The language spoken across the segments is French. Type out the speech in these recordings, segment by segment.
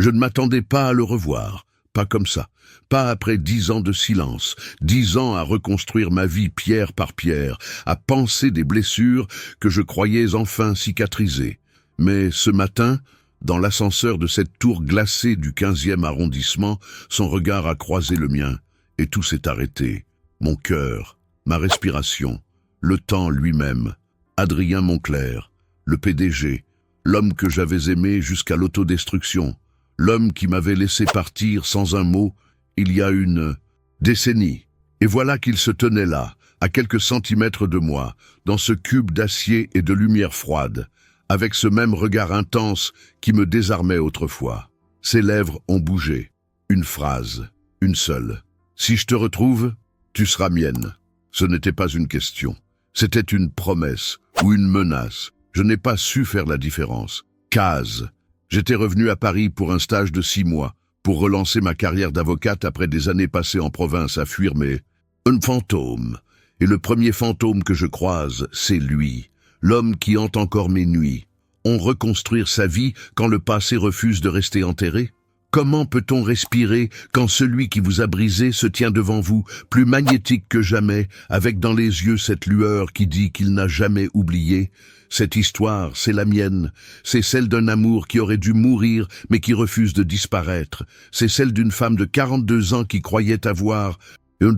Je ne m'attendais pas à le revoir, pas comme ça, pas après 10 ans de silence, 10 ans à reconstruire ma vie pierre par pierre, à panser des blessures que je croyais enfin cicatriser. Mais ce matin, dans l'ascenseur de cette tour glacée du 15e arrondissement, son regard a croisé le mien, et tout s'est arrêté. Mon cœur, ma respiration, le temps lui-même, Adrien Moncler, le PDG, l'homme que j'avais aimé jusqu'à l'autodestruction, l'homme qui m'avait laissé partir sans un mot il y a une décennie. Et voilà qu'il se tenait là, à quelques centimètres de moi, dans ce cube d'acier et de lumière froide, avec ce même regard intense qui me désarmait autrefois. Ses lèvres ont bougé. Une phrase, une seule. « Si je te retrouve, tu seras mienne. » Ce n'était pas une question. C'était une promesse ou une menace. Je n'ai pas su faire la différence. Case. J'étais revenu à Paris pour un stage de 6 mois, pour relancer ma carrière d'avocate après des années passées en province à fuir un fantôme. Et le premier fantôme que je croise, c'est lui, l'homme qui hante encore mes nuits. On reconstruire sa vie quand le passé refuse de rester enterré? Comment peut-on respirer quand celui qui vous a brisé se tient devant vous, plus magnétique que jamais, avec dans les yeux cette lueur qui dit qu'il n'a jamais oublié? Cette histoire, c'est la mienne. C'est celle d'un amour qui aurait dû mourir, mais qui refuse de disparaître. C'est celle d'une femme de 42 ans qui croyait avoir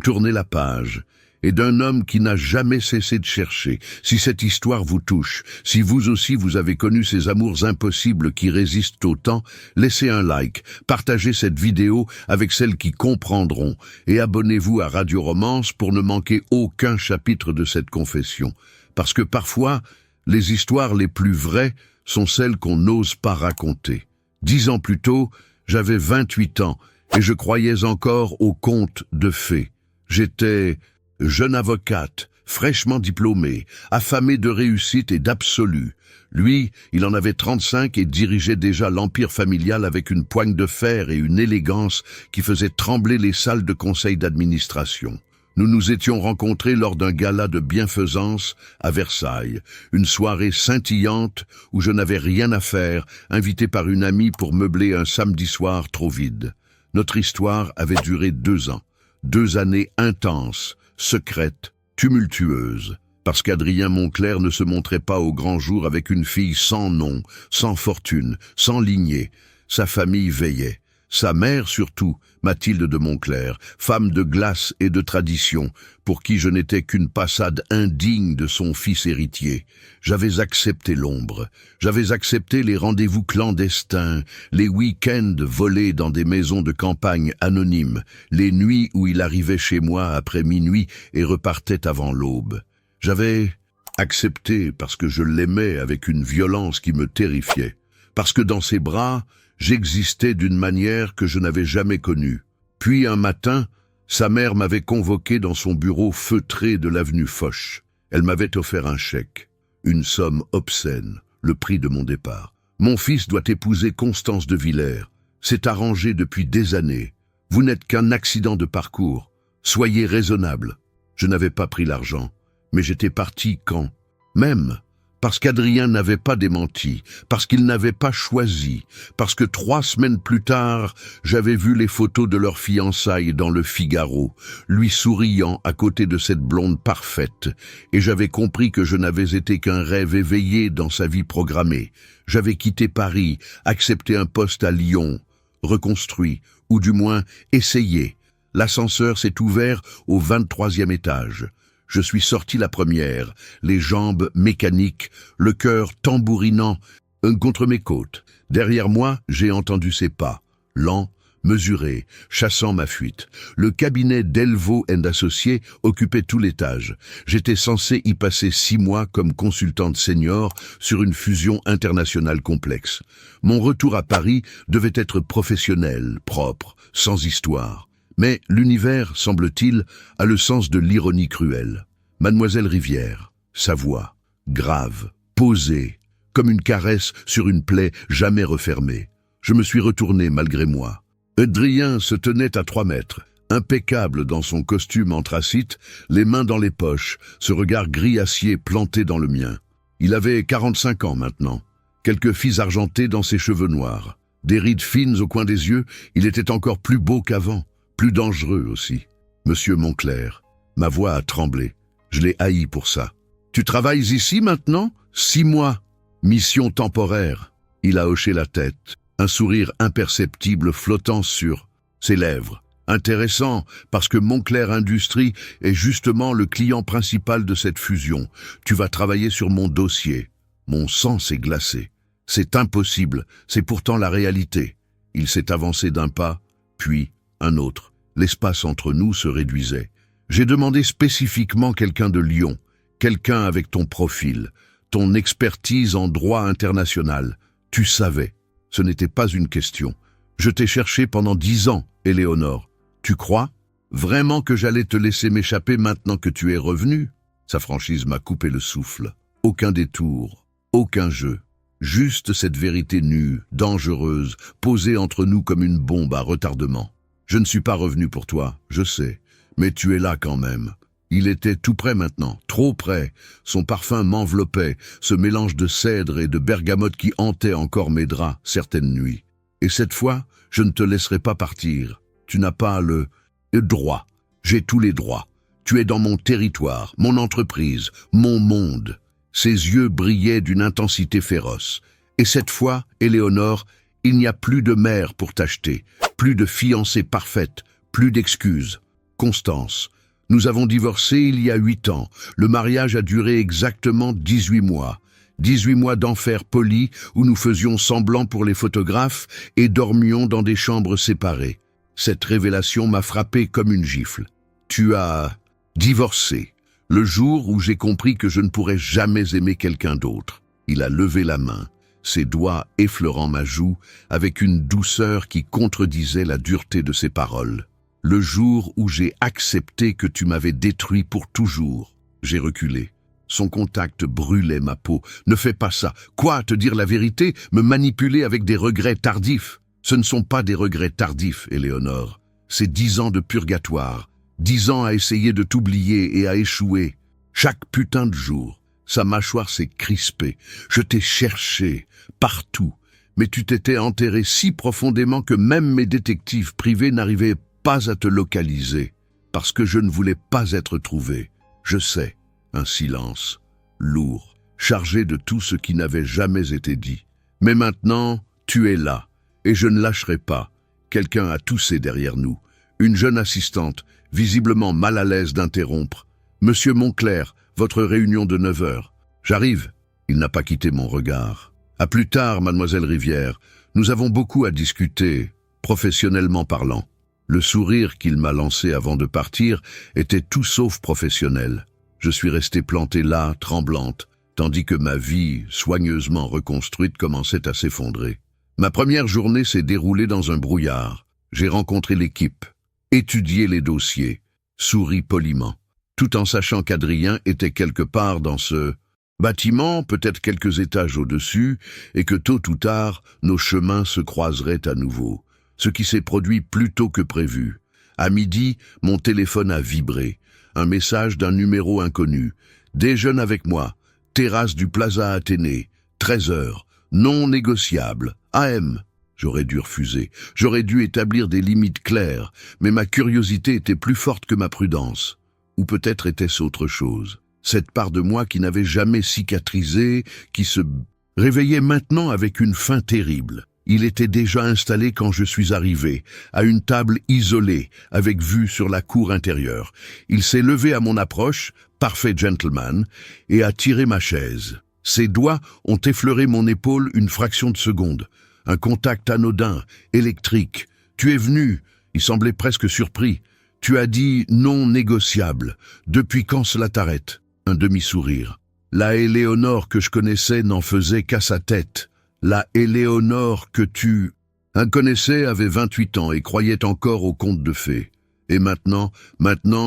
tourné la page. Et d'un homme qui n'a jamais cessé de chercher. Si cette histoire vous touche, si vous aussi vous avez connu ces amours impossibles qui résistent au temps, laissez un like, partagez cette vidéo avec celles qui comprendront et abonnez-vous à Radio Romance pour ne manquer aucun chapitre de cette confession. Parce que parfois, les histoires les plus vraies sont celles qu'on n'ose pas raconter. 10 ans plus tôt, j'avais 28 ans et je croyais encore aux contes de fées. J'étais jeune avocate, fraîchement diplômée, affamée de réussite et d'absolu. Lui, il en avait 35 et dirigeait déjà l'empire familial avec une poigne de fer et une élégance qui faisait trembler les salles de conseil d'administration. Nous nous étions rencontrés lors d'un gala de bienfaisance à Versailles, une soirée scintillante où je n'avais rien à faire, invité par une amie pour meubler un samedi soir trop vide. Notre histoire avait duré 2 ans, 2 années intenses, secrète, tumultueuse, parce qu'Adrien Moncler ne se montrait pas au grand jour avec une fille sans nom, sans fortune, sans lignée. Sa famille veillait. Sa mère surtout, Mathilde de Moncler, femme de glace et de tradition, pour qui je n'étais qu'une passade indigne de son fils héritier. J'avais accepté l'ombre, j'avais accepté les rendez-vous clandestins, les week-ends volés dans des maisons de campagne anonymes, les nuits où il arrivait chez moi après minuit et repartait avant l'aube. J'avais accepté parce que je l'aimais avec une violence qui me terrifiait, parce que dans ses bras, j'existais d'une manière que je n'avais jamais connue. Puis un matin, sa mère m'avait convoqué dans son bureau feutré de l'avenue Foch. Elle m'avait offert un chèque, une somme obscène, le prix de mon départ. Mon fils doit épouser Constance de Villers. C'est arrangé depuis des années. Vous n'êtes qu'un accident de parcours. Soyez raisonnable. Je n'avais pas pris l'argent, mais j'étais parti quand? Même parce qu'Adrien n'avait pas démenti, parce qu'il n'avait pas choisi, parce que 3 semaines plus tard, j'avais vu les photos de leur fiançailles dans le Figaro, lui souriant à côté de cette blonde parfaite, et j'avais compris que je n'avais été qu'un rêve éveillé dans sa vie programmée. J'avais quitté Paris, accepté un poste à Lyon, reconstruit, ou du moins essayé. L'ascenseur s'est ouvert au 23e étage. Je suis sorti la première, les jambes mécaniques, le cœur tambourinant contre mes côtes. Derrière moi, j'ai entendu ses pas, lents, mesurés, chassant ma fuite. Le cabinet Delvaux & Associés occupait tout l'étage. J'étais censé y passer 6 mois comme consultante senior sur une fusion internationale complexe. Mon retour à Paris devait être professionnel, propre, sans histoire. Mais l'univers, semble-t-il, a le sens de l'ironie cruelle. Mademoiselle Rivière, sa voix, grave, posée, comme une caresse sur une plaie jamais refermée. Je me suis retourné malgré moi. Adrien se tenait à 3 mètres, impeccable dans son costume anthracite, les mains dans les poches, ce regard gris acier planté dans le mien. Il avait 45 ans maintenant, quelques fils argentés dans ses cheveux noirs. Des rides fines au coin des yeux, il était encore plus beau qu'avant, plus dangereux aussi. Monsieur Moncler, ma voix a tremblé. Je l'ai haï pour ça. Tu travailles ici maintenant? 6 mois. Mission temporaire. Il a hoché la tête, un sourire imperceptible flottant sur ses lèvres. Intéressant, parce que Moncler Industries est justement le client principal de cette fusion. Tu vas travailler sur mon dossier. Mon sang s'est glacé. C'est impossible, c'est pourtant la réalité. Il s'est avancé d'un pas, puis un autre. L'espace entre nous se réduisait. J'ai demandé spécifiquement quelqu'un de Lyon, quelqu'un avec ton profil, ton expertise en droit international. Tu savais, ce n'était pas une question. Je t'ai cherché pendant 10 ans, Éléonore. Tu crois vraiment que j'allais te laisser m'échapper maintenant que tu es revenu? Sa franchise m'a coupé le souffle. Aucun détour, aucun jeu. Juste cette vérité nue, dangereuse, posée entre nous comme une bombe à retardement. Je ne suis pas revenu pour toi, je sais, mais tu es là quand même. Il était tout près maintenant, trop près. Son parfum m'enveloppait, ce mélange de cèdre et de bergamote qui hantait encore mes draps certaines nuits. Et cette fois, je ne te laisserai pas partir. Tu n'as pas le droit. J'ai tous les droits. Tu es dans mon territoire, mon entreprise, mon monde. Ses yeux brillaient d'une intensité féroce. Et cette fois, Éléonore, il n'y a plus de mère pour t'acheter, plus de fiancée parfaite, plus d'excuses. Constance, nous avons divorcé il y a 8 ans. Le mariage a duré exactement 18 mois. 18 mois d'enfer poli où nous faisions semblant pour les photographes et dormions dans des chambres séparées. Cette révélation m'a frappé comme une gifle. Tu as divorcé. Le jour où j'ai compris que je ne pourrais jamais aimer quelqu'un d'autre. Il a levé la main, ses doigts effleurant ma joue avec une douceur qui contredisait la dureté de ses paroles. Le jour où j'ai accepté que tu m'avais détruit pour toujours. J'ai reculé. Son contact brûlait ma peau. Ne fais pas ça. Quoi, te dire la vérité? Me manipuler avec des regrets tardifs? Ce ne sont pas des regrets tardifs, Éléonore. C'est 10 ans de purgatoire. 10 ans à essayer de t'oublier et à échouer. Chaque putain de jour, sa mâchoire s'est crispée. Je t'ai cherché, partout. Mais tu t'étais enterré si profondément que même mes détectives privés n'arrivaient pas à te localiser. Parce que je ne voulais pas être trouvé. Je sais, un silence, lourd, chargé de tout ce qui n'avait jamais été dit. Mais maintenant, tu es là. Et je ne lâcherai pas. Quelqu'un a toussé derrière nous. Une jeune assistante, visiblement mal à l'aise d'interrompre. « Monsieur Moncler, votre réunion de 9 heures. » « J'arrive. » Il n'a pas quitté mon regard. « À plus tard, mademoiselle Rivière. Nous avons beaucoup à discuter, professionnellement parlant. » Le sourire qu'il m'a lancé avant de partir était tout sauf professionnel. Je suis restée plantée là, tremblante, tandis que ma vie, soigneusement reconstruite, commençait à s'effondrer. Ma première journée s'est déroulée dans un brouillard. J'ai rencontré l'équipe, étudié les dossiers, souri poliment, tout en sachant qu'Adrien était quelque part dans ce bâtiment, peut-être quelques étages au-dessus, et que tôt ou tard, nos chemins se croiseraient à nouveau. Ce qui s'est produit plus tôt que prévu. À midi, mon téléphone a vibré. Un message d'un numéro inconnu. « Déjeune avec moi. Terrasse du Plaza Athénée. 13 heures. Non négociable. AM. » J'aurais dû refuser. J'aurais dû établir des limites claires. Mais ma curiosité était plus forte que ma prudence. Ou peut-être était-ce autre chose. Cette part de moi qui n'avait jamais cicatrisé, qui se réveillait maintenant avec une faim terrible. Il était déjà installé quand je suis arrivé, à une table isolée, avec vue sur la cour intérieure. Il s'est levé à mon approche, parfait gentleman, et a tiré ma chaise. Ses doigts ont effleuré mon épaule une fraction de seconde. Un contact anodin, électrique. « Tu es venu ?» Il semblait presque surpris. « Tu as dit non négociable. Depuis quand cela t'arrête ?» Un demi-sourire. La Éléonore que je connaissais n'en faisait qu'à sa tête. La Éléonore que tu connaissais avait 28 ans et croyait encore au conte de fées. Et maintenant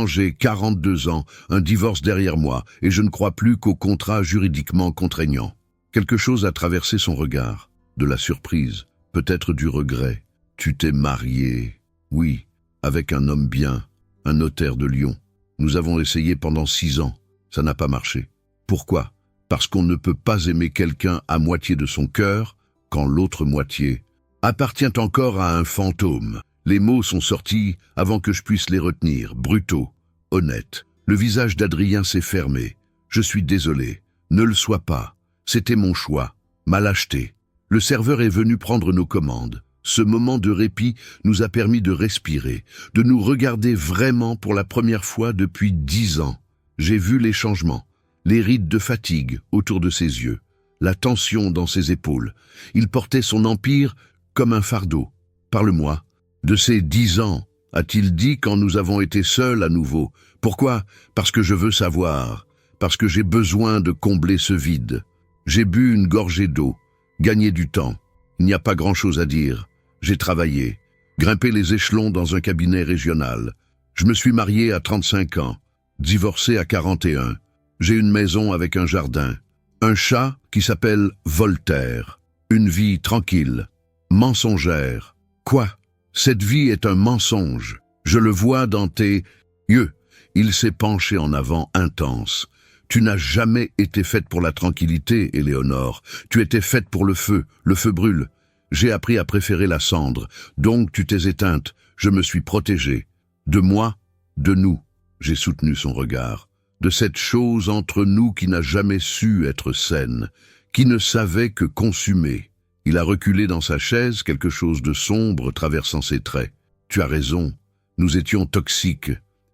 j'ai 42 ans, un divorce derrière moi, et je ne crois plus qu'au contrat juridiquement contraignant. Quelque chose a traversé son regard. De la surprise, peut-être du regret. Tu t'es marié. Oui, avec un homme bien, un notaire de Lyon. Nous avons essayé pendant 6 ans. Ça n'a pas marché. Pourquoi ? Parce qu'on ne peut pas aimer quelqu'un à moitié de son cœur quand l'autre moitié appartient encore à un fantôme. Les mots sont sortis avant que je puisse les retenir, brutaux, honnêtes. Le visage d'Adrien s'est fermé. Je suis désolé. Ne le sois pas. C'était mon choix, ma lâcheté. Le serveur est venu prendre nos commandes. Ce moment de répit nous a permis de respirer, de nous regarder vraiment pour la première fois depuis 10 ans. J'ai vu les changements, les rides de fatigue autour de ses yeux, la tension dans ses épaules. Il portait son empire comme un fardeau. Parle-moi. De ces 10 ans, a-t-il dit quand nous avons été seuls à nouveau? Pourquoi? Parce que je veux savoir, parce que j'ai besoin de combler ce vide. J'ai bu une gorgée d'eau, gagné du temps. Il n'y a pas grand-chose à dire. J'ai travaillé, grimpé les échelons dans un cabinet régional. Je me suis marié à 35 ans, divorcé à 41. J'ai une maison avec un jardin, un chat qui s'appelle Voltaire, une vie tranquille, mensongère. Quoi? Cette vie est un mensonge. Je le vois dans tes yeux. Il s'est penché en avant, intense. Tu n'as jamais été faite pour la tranquillité, Éléonore. Tu étais faite pour le feu brûle. J'ai appris à préférer la cendre, donc tu t'es éteinte. Je me suis protégé. De moi, de nous. J'ai soutenu son regard. De cette chose entre nous qui n'a jamais su être saine, qui ne savait que consumer. Il a reculé dans sa chaise, quelque chose de sombre traversant ses traits. Tu as raison, nous étions toxiques.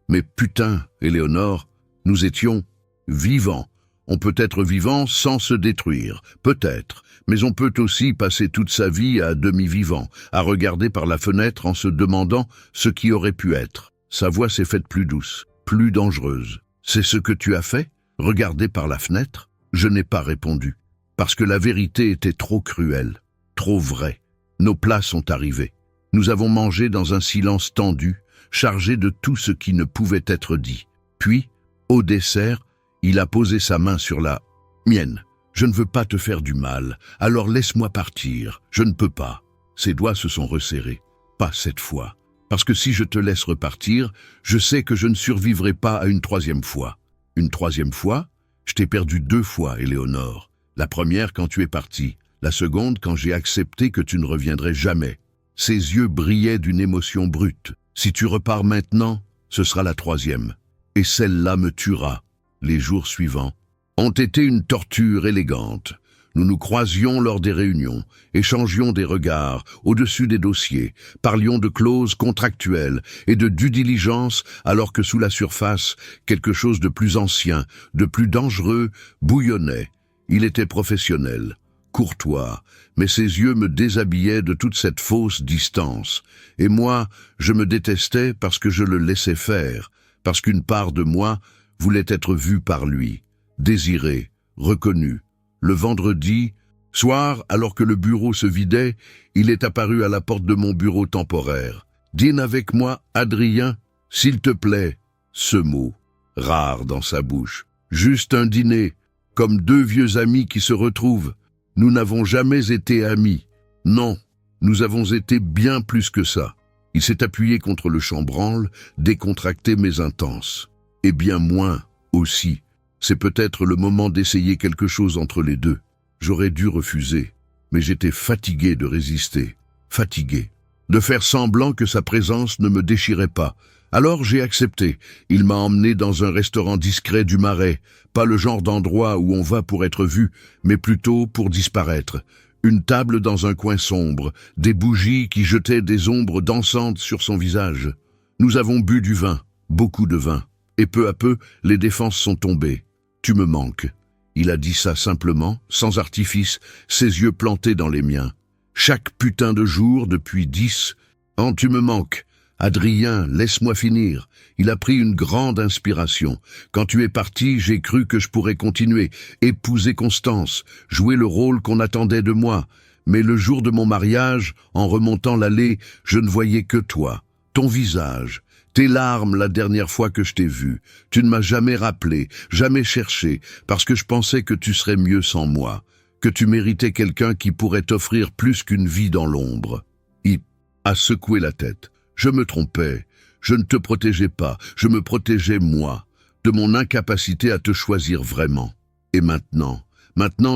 Mais putain, Éléonore, nous étions vivants. On peut être vivant sans se détruire, peut-être, mais on peut aussi passer toute sa vie à demi-vivant, à regarder par la fenêtre en se demandant ce qui aurait pu être. Sa voix s'est faite plus douce, plus dangereuse. C'est ce que tu as fait? Regarder par la fenêtre? Je n'ai pas répondu, parce que la vérité était trop cruelle, trop vraie. Nos plats sont arrivés. Nous avons mangé dans un silence tendu, chargé de tout ce qui ne pouvait être dit. Puis, au dessert, il a posé sa main sur la mienne. Je ne veux pas te faire du mal, alors laisse-moi partir. Je ne peux pas. Ses doigts se sont resserrés. Pas cette fois. Parce que si je te laisse repartir, je sais que je ne survivrai pas à une 3e fois. Une 3e fois? Je t'ai perdu 2 fois, Éléonore. La première quand tu es partie. La seconde quand j'ai accepté que tu ne reviendrais jamais. Ses yeux brillaient d'une émotion brute. Si tu repars maintenant, ce sera la 3e. Et celle-là me tuera. Les jours suivants ont été une torture élégante. Nous nous croisions lors des réunions, échangions des regards au-dessus des dossiers, parlions de clauses contractuelles et de due diligence alors que sous la surface, quelque chose de plus ancien, de plus dangereux, bouillonnait. Il était professionnel, courtois, mais ses yeux me déshabillaient de toute cette fausse distance. Et moi, je me détestais parce que je le laissais faire, parce qu'une part de moi voulait être vue par lui, désirée, reconnue. Le vendredi soir, alors que le bureau se vidait, il est apparu à la porte de mon bureau temporaire. « Dîne avec moi, Adrien, s'il te plaît. » Ce mot, rare dans sa bouche. Juste un dîner, comme 2 vieux amis qui se retrouvent. Nous n'avons jamais été amis. Non, nous avons été bien plus que ça. Il s'est appuyé contre le chambranle, décontracté mais intense. Et bien moins, aussi. C'est peut-être le moment d'essayer quelque chose entre les deux. J'aurais dû refuser, mais j'étais fatigué de résister. Fatigué. De faire semblant que sa présence ne me déchirait pas. Alors j'ai accepté. Il m'a emmené dans un restaurant discret du Marais. Pas le genre d'endroit où on va pour être vu, mais plutôt pour disparaître. Une table dans un coin sombre, des bougies qui jetaient des ombres dansantes sur son visage. Nous avons bu du vin, beaucoup de vin. Et peu à peu, les défenses sont tombées. Tu me manques. Il a dit ça simplement, sans artifice, ses yeux plantés dans les miens. Chaque putain de jour depuis 10 ans, tu me manques. Adrien, laisse-moi finir. Il a pris une grande inspiration. Quand tu es parti, j'ai cru que je pourrais continuer, épouser Constance, jouer le rôle qu'on attendait de moi. Mais le jour de mon mariage, en remontant l'allée, je ne voyais que toi, ton visage. Tes larmes la dernière fois que je t'ai vu. Tu ne m'as jamais rappelé, jamais cherché, parce que je pensais que tu serais mieux sans moi, que tu méritais quelqu'un qui pourrait t'offrir plus qu'une vie dans l'ombre. Il a secoué la tête. Je me trompais. Je ne te protégeais pas. Je me protégeais moi, de mon incapacité à te choisir vraiment. Et maintenant,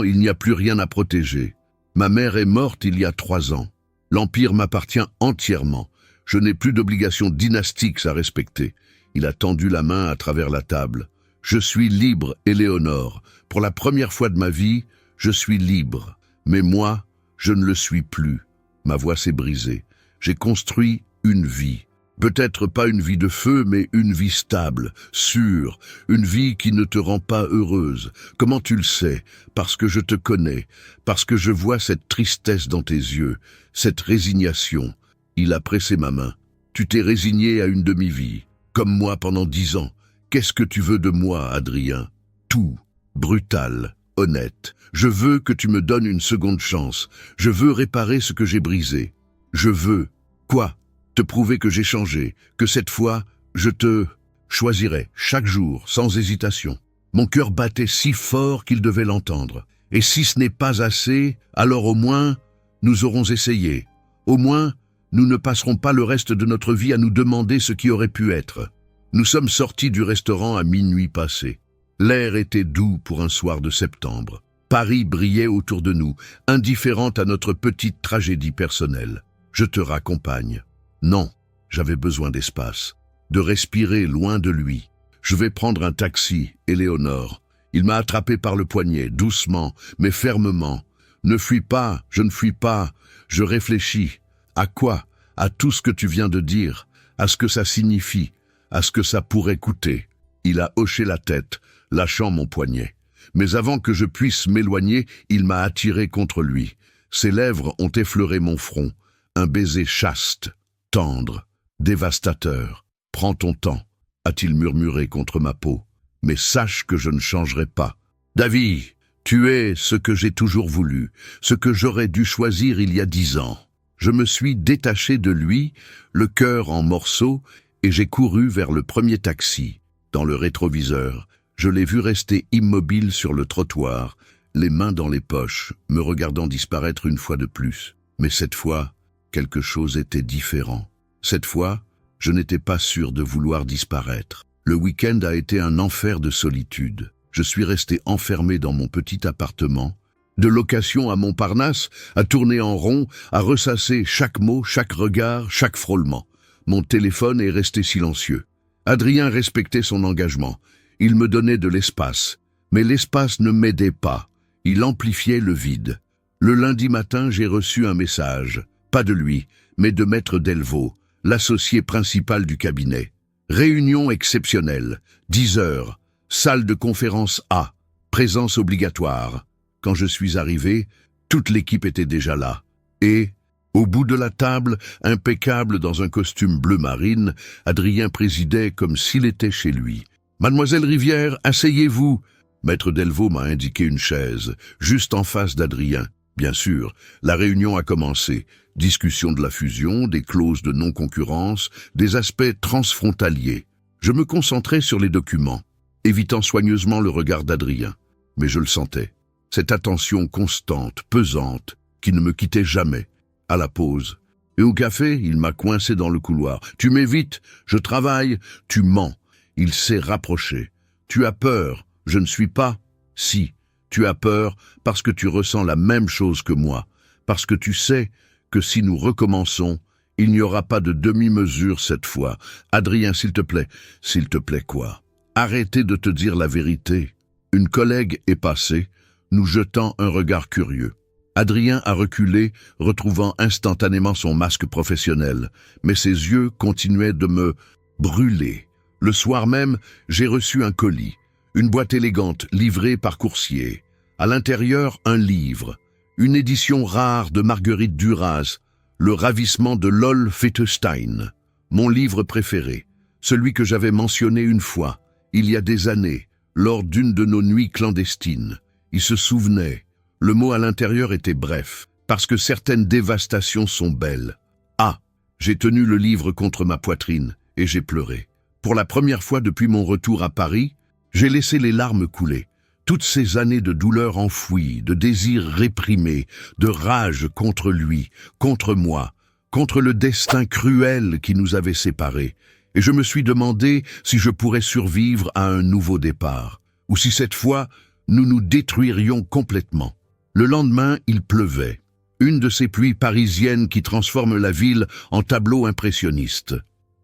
il n'y a plus rien à protéger. Ma mère est morte il y a 3 ans. L'Empire m'appartient entièrement. Je n'ai plus d'obligations dynastiques à respecter. Il a tendu la main à travers la table. Je suis libre, Éléonore. Pour la première fois de ma vie, je suis libre. Mais moi, je ne le suis plus. Ma voix s'est brisée. J'ai construit une vie. Peut-être pas une vie de feu, mais une vie stable, sûre, une vie qui ne te rend pas heureuse. Comment tu le sais? Parce que je te connais, parce que je vois cette tristesse dans tes yeux, cette résignation. Il a pressé ma main. Tu t'es résigné à une demi-vie, comme moi pendant 10 ans. Qu'est-ce que tu veux de moi, Adrien? Tout, brutal, honnête. Je veux que tu me donnes une seconde chance. Je veux réparer ce que j'ai brisé. Je veux... Quoi? Te prouver que j'ai changé, que cette fois, je te choisirai chaque jour, sans hésitation. Mon cœur battait si fort qu'il devait l'entendre. Et si ce n'est pas assez, alors au moins, nous aurons essayé. Au moins, nous ne passerons pas le reste de notre vie à nous demander ce qui aurait pu être. Nous sommes sortis du restaurant à minuit passé. L'air était doux pour un soir de septembre. Paris brillait autour de nous, indifférente à notre petite tragédie personnelle. Je te raccompagne. Non, j'avais besoin d'espace, de respirer loin de lui. Je vais prendre un taxi, Éléonore. Il m'a attrapé par le poignet, doucement, mais fermement. Ne fuis pas, je ne fuis pas. Je réfléchis. À quoi? À tout ce que tu viens de dire, à ce que ça signifie, à ce que ça pourrait coûter. Il a hoché la tête, lâchant mon poignet. Mais avant que je puisse m'éloigner, il m'a attiré contre lui. Ses lèvres ont effleuré mon front. Un baiser chaste, tendre, dévastateur. « Prends ton temps », a-t-il murmuré contre ma peau. « Mais sache que je ne changerai pas. David, tu es ce que j'ai toujours voulu, ce que j'aurais dû choisir il y a 10 ans. » Je me suis détaché de lui, le cœur en morceaux, et j'ai couru vers le premier taxi. Dans le rétroviseur, je l'ai vu rester immobile sur le trottoir, les mains dans les poches, me regardant disparaître une fois de plus. Mais cette fois, quelque chose était différent. Cette fois, je n'étais pas sûr de vouloir disparaître. Le week-end a été un enfer de solitude. Je suis resté enfermé dans mon petit appartement, de location à Montparnasse, à tourner en rond, à ressasser chaque mot, chaque regard, chaque frôlement. Mon téléphone est resté silencieux. Adrien respectait son engagement. Il me donnait de l'espace. Mais l'espace ne m'aidait pas. Il amplifiait le vide. Le lundi matin, j'ai reçu un message. Pas de lui, mais de Maître Delvaux, l'associé principal du cabinet. Réunion exceptionnelle, 10 heures, salle de conférence A, présence obligatoire. Quand je suis arrivé, toute l'équipe était déjà là. Et, au bout de la table, impeccable dans un costume bleu marine, Adrien présidait comme s'il était chez lui. « Mademoiselle Rivière, asseyez-vous » Maître Delvaux m'a indiqué une chaise, juste en face d'Adrien. Bien sûr, la réunion a commencé. Discussion de la fusion, des clauses de non-concurrence, des aspects transfrontaliers. Je me concentrais sur les documents, évitant soigneusement le regard d'Adrien. Mais je le sentais. Cette attention constante, pesante, qui ne me quittait jamais. À la pause. Et au café, il m'a coincé dans le couloir. « Tu m'évites, je travaille, tu mens. » Il s'est rapproché. « Tu as peur, je ne suis pas. » « Si, tu as peur parce que tu ressens la même chose que moi, parce que tu sais que si nous recommençons, il n'y aura pas de demi-mesure cette fois. Adrien, s'il te plaît quoi? Arrêtez de te dire la vérité. » Une collègue est passée, nous jetant un regard curieux. Adrien a reculé, retrouvant instantanément son masque professionnel, mais ses yeux continuaient de me brûler. Le soir même, j'ai reçu un colis, une boîte élégante livrée par coursier. À l'intérieur, un livre, une édition rare de Marguerite Duras, Le ravissement de Lol Fettestein, mon livre préféré, celui que j'avais mentionné une fois, il y a des années, lors d'une de nos nuits clandestines. Il se souvenait. Le mot à l'intérieur était bref, parce que certaines dévastations sont belles. Ah, j'ai tenu le livre contre ma poitrine et j'ai pleuré. Pour la première fois depuis mon retour à Paris, j'ai laissé les larmes couler. Toutes ces années de douleur enfouie, de désirs réprimés, de rage contre lui, contre moi, contre le destin cruel qui nous avait séparés. Et je me suis demandé si je pourrais survivre à un nouveau départ, ou si cette fois, nous nous détruirions complètement. Le lendemain, il pleuvait. Une de ces pluies parisiennes qui transforment la ville en tableau impressionniste.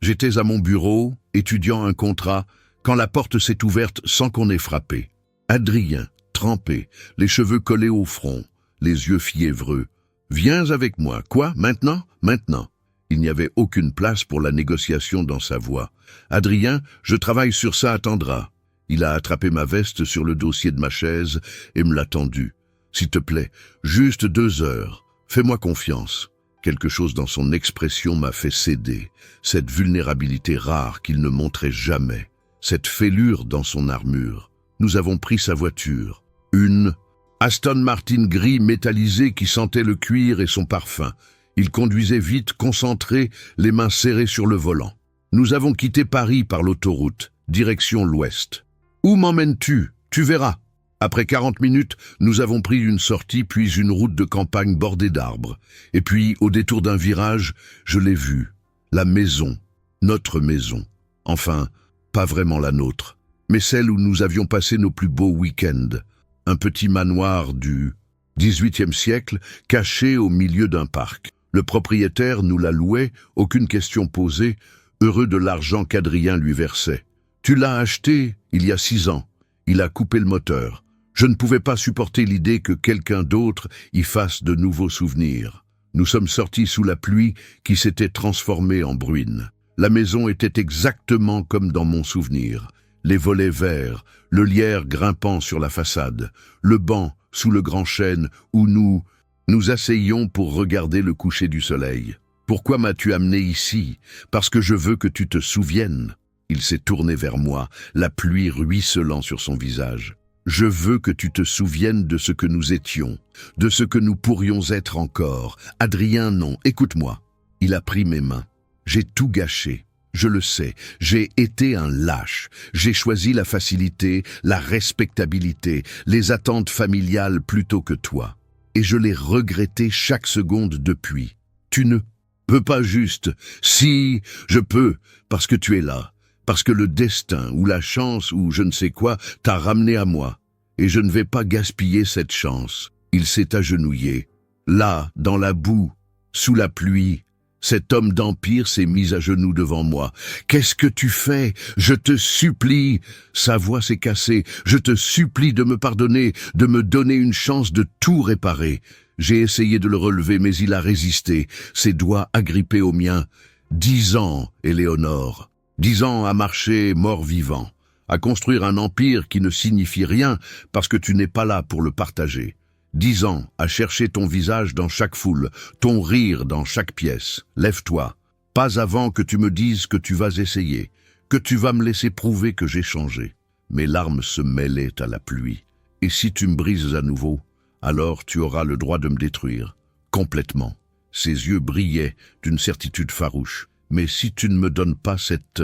J'étais à mon bureau, étudiant un contrat, quand la porte s'est ouverte sans qu'on ait frappé. Adrien, trempé, les cheveux collés au front, les yeux fiévreux. « Viens avec moi. Quoi, maintenant? Maintenant !» Il n'y avait aucune place pour la négociation dans sa voix. « Adrien, je travaille sur ça, attendra. » Il a attrapé ma veste sur le dossier de ma chaise et me l'a tendue. « S'il te plaît, juste 2 heures. Fais-moi confiance. » Quelque chose dans son expression m'a fait céder. Cette vulnérabilité rare qu'il ne montrait jamais. Cette fêlure dans son armure. Nous avons pris sa voiture. Une Aston Martin gris métallisé qui sentait le cuir et son parfum. Il conduisait vite, concentré, les mains serrées sur le volant. Nous avons quitté Paris par l'autoroute, direction l'ouest. « Où m'emmènes-tu? Tu verras. » Après 40 minutes, nous avons pris une sortie puis une route de campagne bordée d'arbres. Et puis, au détour d'un virage, je l'ai vue. La maison. Notre maison. Enfin, pas vraiment la nôtre, mais celle où nous avions passé nos plus beaux week-ends. Un petit manoir du XVIIIe siècle, caché au milieu d'un parc. Le propriétaire nous l'a loué, aucune question posée, heureux de l'argent qu'Adrien lui versait. « Tu l'as acheté il y a 6 ans. » Il a coupé le moteur. Je ne pouvais pas supporter l'idée que quelqu'un d'autre y fasse de nouveaux souvenirs. Nous sommes sortis sous la pluie qui s'était transformée en bruine. La maison était exactement comme dans mon souvenir. Les volets verts, le lierre grimpant sur la façade, le banc sous le grand chêne où nous asseyions pour regarder le coucher du soleil. « Pourquoi m'as-tu amené ici? Parce que je veux que tu te souviennes. » Il s'est tourné vers moi, la pluie ruisselant sur son visage. « Je veux que tu te souviennes de ce que nous étions, de ce que nous pourrions être encore. Adrien, non, écoute-moi. » Il a pris mes mains. J'ai tout gâché. Je le sais, j'ai été un lâche. J'ai choisi la facilité, la respectabilité, les attentes familiales plutôt que toi. Et je l'ai regretté chaque seconde depuis. Tu ne peux pas juste. Si, je peux, parce que tu es là. Parce que le destin, ou la chance, ou je ne sais quoi, t'a ramené à moi. Et je ne vais pas gaspiller cette chance. Il s'est agenouillé. Là, dans la boue, sous la pluie, cet homme d'empire s'est mis à genoux devant moi. « Qu'est-ce que tu fais? Je te supplie !» Sa voix s'est cassée. « Je te supplie de me pardonner, de me donner une chance de tout réparer. » J'ai essayé de le relever, mais il a résisté, ses doigts agrippés aux miens. 10 ans, Éléonore. 10 ans à marcher mort-vivant, à construire un empire qui ne signifie rien parce que tu n'es pas là pour le partager. 10 ans à chercher ton visage dans chaque foule, ton rire dans chaque pièce. Lève-toi, pas avant que tu me dises que tu vas essayer, que tu vas me laisser prouver que j'ai changé. Mes larmes se mêlaient à la pluie. Et si tu me brises à nouveau, alors tu auras le droit de me détruire, complètement. Ses yeux brillaient d'une certitude farouche. Mais si tu ne me donnes pas cette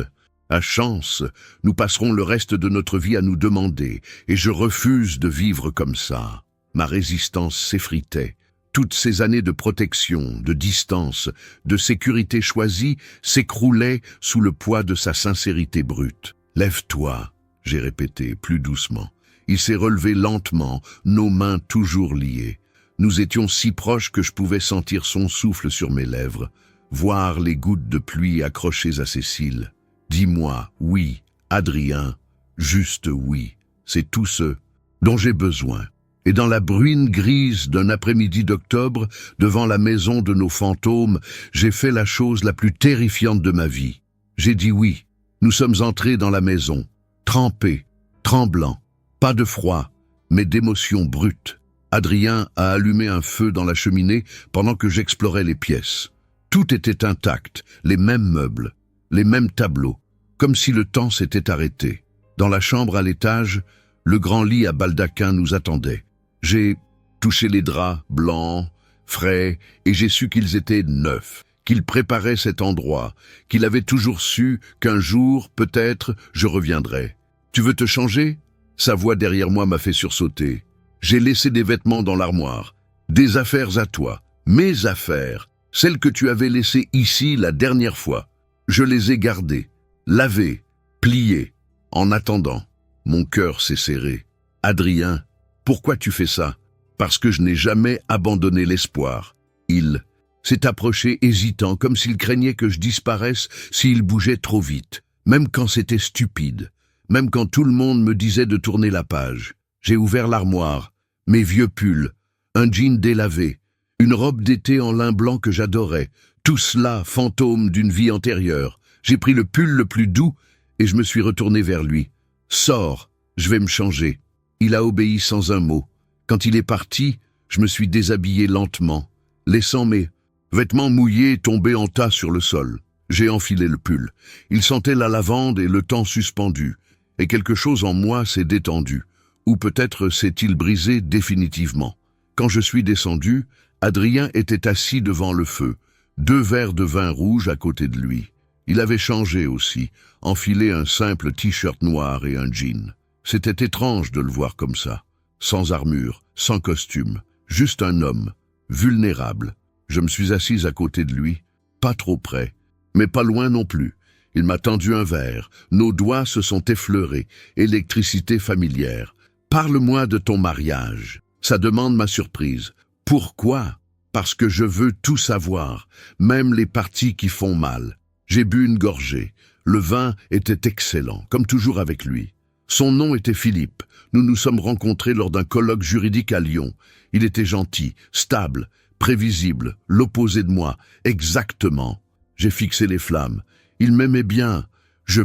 chance, nous passerons le reste de notre vie à nous demander, et je refuse de vivre comme ça. Ma résistance s'effritait. Toutes ces années de protection, de distance, de sécurité choisie s'écroulaient sous le poids de sa sincérité brute. « Lève-toi !» j'ai répété plus doucement. Il s'est relevé lentement, nos mains toujours liées. Nous étions si proches que je pouvais sentir son souffle sur mes lèvres. Voir les gouttes de pluie accrochées à ses cils. Dis-moi, oui, Adrien, juste oui. C'est tout ce dont j'ai besoin. Et dans la bruine grise d'un après-midi d'octobre, devant la maison de nos fantômes, j'ai fait la chose la plus terrifiante de ma vie. J'ai dit oui. Nous sommes entrés dans la maison, trempés, tremblants. Pas de froid, mais d'émotion brute. Adrien a allumé un feu dans la cheminée pendant que j'explorais les pièces. Tout était intact, les mêmes meubles, les mêmes tableaux, comme si le temps s'était arrêté. Dans la chambre à l'étage, le grand lit à baldaquin nous attendait. J'ai touché les draps, blancs, frais, et j'ai su qu'ils étaient neufs, qu'ils préparaient cet endroit, qu'il avait toujours su qu'un jour, peut-être, je reviendrais. « Tu veux te changer ?» Sa voix derrière moi m'a fait sursauter. J'ai laissé des vêtements dans l'armoire, des affaires à toi, mes affaires, celles que tu avais laissées ici la dernière fois. Je les ai gardées, lavées, pliées. En attendant, mon cœur s'est serré. Adrien, pourquoi tu fais ça? Parce que je n'ai jamais abandonné l'espoir. Il s'est approché hésitant, comme s'il craignait que je disparaisse s'il bougeait trop vite, même quand c'était stupide, même quand tout le monde me disait de tourner la page. J'ai ouvert l'armoire, mes vieux pulls, un jean délavé, une robe d'été en lin blanc que j'adorais, tout cela fantôme d'une vie antérieure. J'ai pris le pull le plus doux et je me suis retourné vers lui. « Sors, je vais me changer. » Il a obéi sans un mot. Quand il est parti, je me suis déshabillé lentement, laissant mes vêtements mouillés tomber en tas sur le sol. J'ai enfilé le pull. Il sentait la lavande et le temps suspendu, et quelque chose en moi s'est détendu, ou peut-être s'est-il brisé définitivement. Quand je suis descendu, Adrien était assis devant le feu, 2 verres de vin rouge à côté de lui. Il avait changé aussi, enfilé un simple t-shirt noir et un jean. C'était étrange de le voir comme ça, sans armure, sans costume, juste un homme, vulnérable. Je me suis assise à côté de lui, pas trop près, mais pas loin non plus. Il m'a tendu un verre, nos doigts se sont effleurés, électricité familière. « Parle-moi de ton mariage. » Sa demande m'a surprise. « Pourquoi ?» Parce que je veux tout savoir, même les parties qui font mal. J'ai bu une gorgée. Le vin était excellent, comme toujours avec lui. Son nom était Philippe. Nous nous sommes rencontrés lors d'un colloque juridique à Lyon. Il était gentil, stable, prévisible, l'opposé de moi, exactement. J'ai fixé les flammes. Il m'aimait bien. Je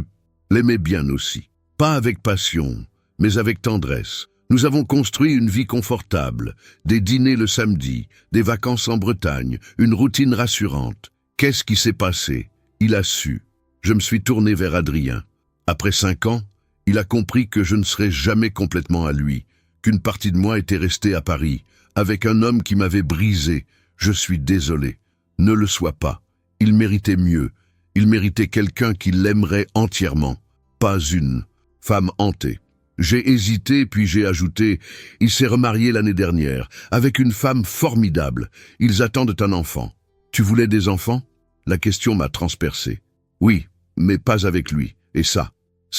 l'aimais bien aussi. Pas avec passion, mais avec tendresse. Nous avons construit une vie confortable, des dîners le samedi, des vacances en Bretagne, une routine rassurante. Qu'est-ce qui s'est passé? Il a su. Je me suis tourné vers Adrien. Après 5 ans, il a compris que je ne serais jamais complètement à lui, qu'une partie de moi était restée à Paris, avec un homme qui m'avait brisé. Je suis désolé. Ne le sois pas. Il méritait mieux. Il méritait quelqu'un qui l'aimerait entièrement, pas une femme hantée. J'ai hésité, puis j'ai ajouté « Il s'est remarié l'année dernière, avec une femme formidable. Ils attendent un enfant. Tu voulais des enfants ?» La question m'a transpercé. Oui, mais pas avec lui. Et ça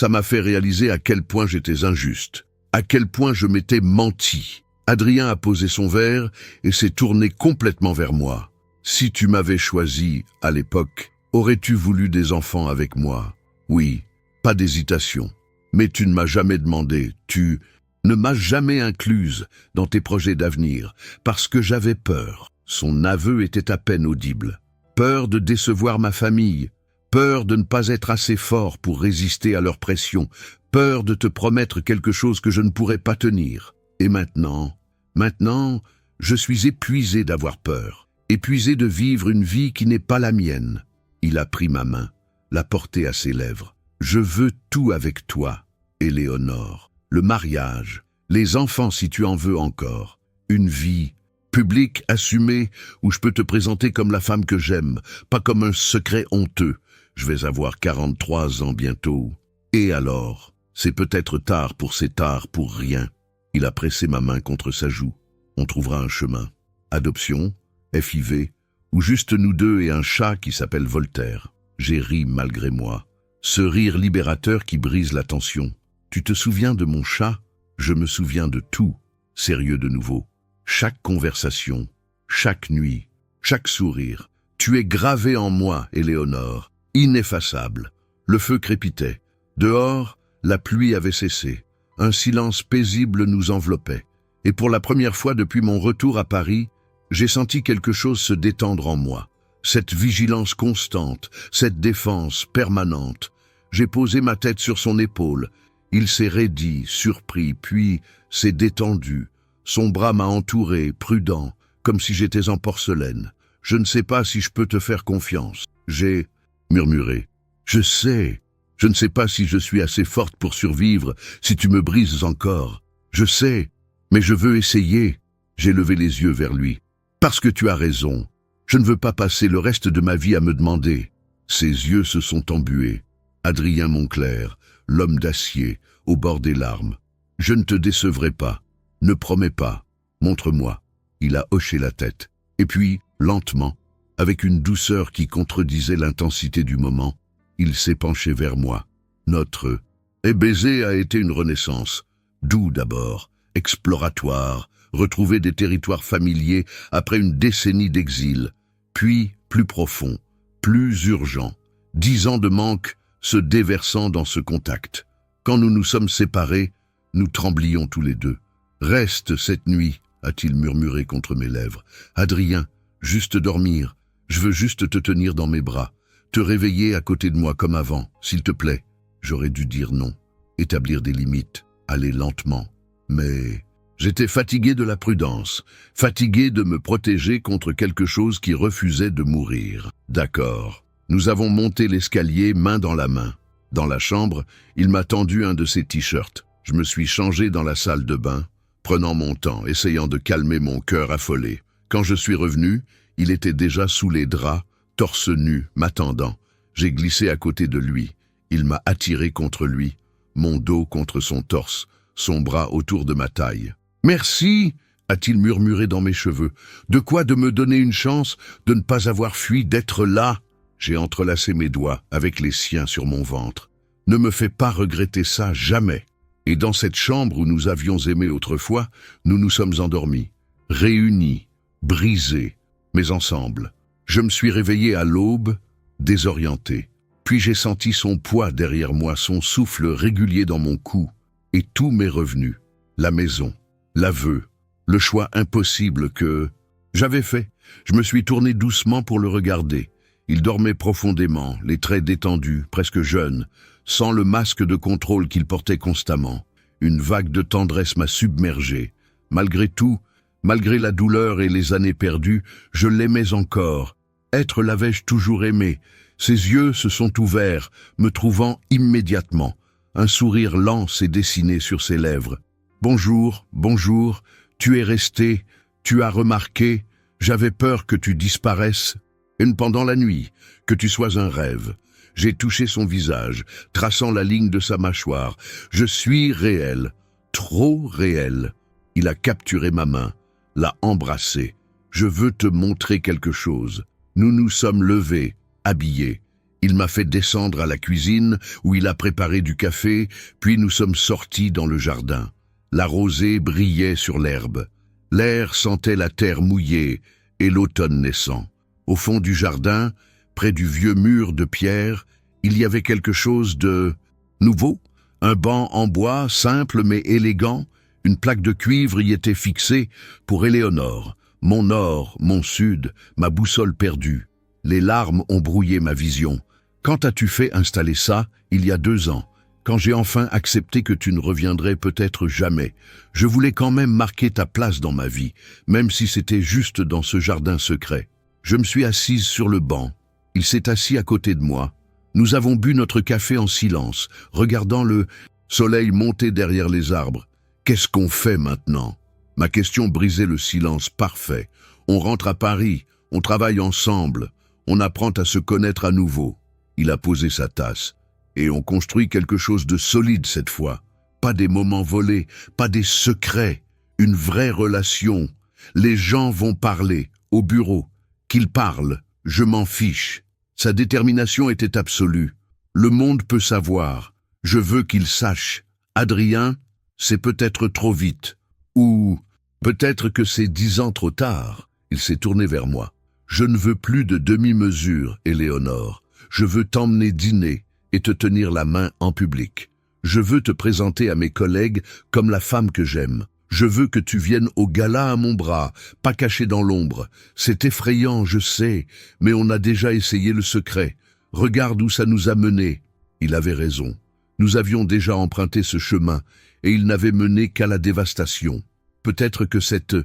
m'a fait réaliser à quel point j'étais injuste, à quel point je m'étais menti. Adrien a posé son verre et s'est tourné complètement vers moi. « Si tu m'avais choisi, à l'époque, aurais-tu voulu des enfants avec moi ?» Oui, pas d'hésitation. Mais tu ne m'as jamais demandé, tu ne m'as jamais incluse dans tes projets d'avenir, parce que j'avais peur. Son aveu était à peine audible. Peur de décevoir ma famille, peur de ne pas être assez fort pour résister à leur pression, peur de te promettre quelque chose que je ne pourrais pas tenir. Et maintenant, je suis épuisé d'avoir peur, épuisé de vivre une vie qui n'est pas la mienne. Il a pris ma main, l'a portée à ses lèvres. Je veux tout avec toi, Éléonore. Le mariage, les enfants si tu en veux encore, une vie publique, assumée, où je peux te présenter comme la femme que j'aime, pas comme un secret honteux. Je vais avoir 43 ans bientôt. Et alors, c'est peut-être tard pour rien. Il a pressé ma main contre sa joue. On trouvera un chemin. Adoption, FIV, ou juste nous deux et un chat qui s'appelle Voltaire. J'ai ri malgré moi. Ce rire libérateur qui brise la tension. Tu te souviens de mon chat? Je me souviens de tout. Sérieux de nouveau. Chaque conversation, chaque nuit, chaque sourire. Tu es gravé en moi, Éléonore, ineffaçable. Le feu crépitait. Dehors, la pluie avait cessé. Un silence paisible nous enveloppait. Et pour la première fois depuis mon retour à Paris, j'ai senti quelque chose se détendre en moi. Cette vigilance constante, cette défense permanente. J'ai posé ma tête sur son épaule. Il s'est raidi, surpris, puis s'est détendu. Son bras m'a entouré, prudent, comme si j'étais en porcelaine. « Je ne sais pas si je peux te faire confiance. » J'ai murmuré. « Je sais. Je ne sais pas si je suis assez forte pour survivre, si tu me brises encore. Je sais, mais je veux essayer. » J'ai levé les yeux vers lui. « Parce que tu as raison. Je ne veux pas passer le reste de ma vie à me demander. » Ses yeux se sont embués. Adrien Moncler, l'homme d'acier, au bord des larmes. « Je ne te décevrai pas. Ne promets pas. Montre-moi. » Il a hoché la tête. Et puis, lentement, avec une douceur qui contredisait l'intensité du moment, il s'est penché vers moi. Notre baiser a été une renaissance. Doux d'abord, exploratoire, retrouver des territoires familiers après une décennie d'exil. Puis, plus profond, plus urgent, 10 ans de manque se déversant dans ce contact. Quand nous nous sommes séparés, nous tremblions tous les deux. « Reste cette nuit », a-t-il murmuré contre mes lèvres. « Adrien, juste dormir. Je veux juste te tenir dans mes bras, te réveiller à côté de moi comme avant, s'il te plaît. » J'aurais dû dire non, établir des limites, aller lentement. Mais j'étais fatigué de la prudence, fatigué de me protéger contre quelque chose qui refusait de mourir. D'accord. Nous avons monté l'escalier main dans la main. Dans la chambre, il m'a tendu un de ses t-shirts. Je me suis changé dans la salle de bain, prenant mon temps, essayant de calmer mon cœur affolé. Quand je suis revenu, il était déjà sous les draps, torse nu, m'attendant. J'ai glissé à côté de lui. Il m'a attiré contre lui, mon dos contre son torse, son bras autour de ma taille. « Merci !» a-t-il murmuré dans mes cheveux. « De quoi de me donner une chance de ne pas avoir fui, d'être là ?» J'ai entrelacé mes doigts avec les siens sur mon ventre. « Ne me fais pas regretter ça, jamais !» Et dans cette chambre où nous avions aimé autrefois, nous nous sommes endormis, réunis, brisés, mais ensemble. Je me suis réveillé à l'aube, désorienté. Puis j'ai senti son poids derrière moi, son souffle régulier dans mon cou. Et tout m'est revenu. La maison, l'aveu, le choix impossible que j'avais fait. Je me suis tourné doucement pour le regarder. Il dormait profondément, les traits détendus, presque jeune, sans le masque de contrôle qu'il portait constamment. Une vague de tendresse m'a submergé. Malgré tout, malgré la douleur et les années perdues, je l'aimais encore. Être l'avais-je toujours aimé. Ses yeux se sont ouverts, me trouvant immédiatement. Un sourire lent s'est dessiné sur ses lèvres. « Bonjour, bonjour, tu es resté, tu as remarqué, j'avais peur que tu disparaisses. Et pendant la nuit, que tu sois un rêve. » J'ai touché son visage, traçant la ligne de sa mâchoire. Je suis réel, trop réel. Il a capturé ma main, l'a embrassée. Je veux te montrer quelque chose. Nous nous sommes levés, habillés. Il m'a fait descendre à la cuisine, où il a préparé du café, puis nous sommes sortis dans le jardin. La rosée brillait sur l'herbe. L'air sentait la terre mouillée et l'automne naissant. Au fond du jardin, près du vieux mur de pierre, il y avait quelque chose de nouveau. Un banc en bois, simple mais élégant. Une plaque de cuivre y était fixée pour Éléonore. Mon nord, mon sud, ma boussole perdue. Les larmes ont brouillé ma vision. Quand as-tu fait installer ça, il y a 2 ans, quand j'ai enfin accepté que tu ne reviendrais peut-être jamais. Je voulais quand même marquer ta place dans ma vie, même si c'était juste dans ce jardin secret. Je me suis assise sur le banc. Il s'est assis à côté de moi. Nous avons bu notre café en silence, regardant le soleil monter derrière les arbres. Qu'est-ce qu'on fait maintenant? Ma question brisait le silence parfait. On rentre à Paris, on travaille ensemble, on apprend à se connaître à nouveau. Il a posé sa tasse. Et on construit quelque chose de solide cette fois. Pas des moments volés, pas des secrets. Une vraie relation. Les gens vont parler, au bureau. Qu'ils parlent, je m'en fiche. Sa détermination était absolue. Le monde peut savoir. Je veux qu'il sache. Adrien, c'est peut-être trop vite. Ou peut-être que c'est 10 ans trop tard. Il s'est tourné vers moi. Je ne veux plus de demi-mesure, Éléonore. Je veux t'emmener dîner et te tenir la main en public. Je veux te présenter à mes collègues comme la femme que j'aime. Je veux que tu viennes au gala à mon bras, pas caché dans l'ombre. C'est effrayant, je sais, mais on a déjà essayé le secret. Regarde où ça nous a menés. Il avait raison. Nous avions déjà emprunté ce chemin, et il n'avait mené qu'à la dévastation. Peut-être que cette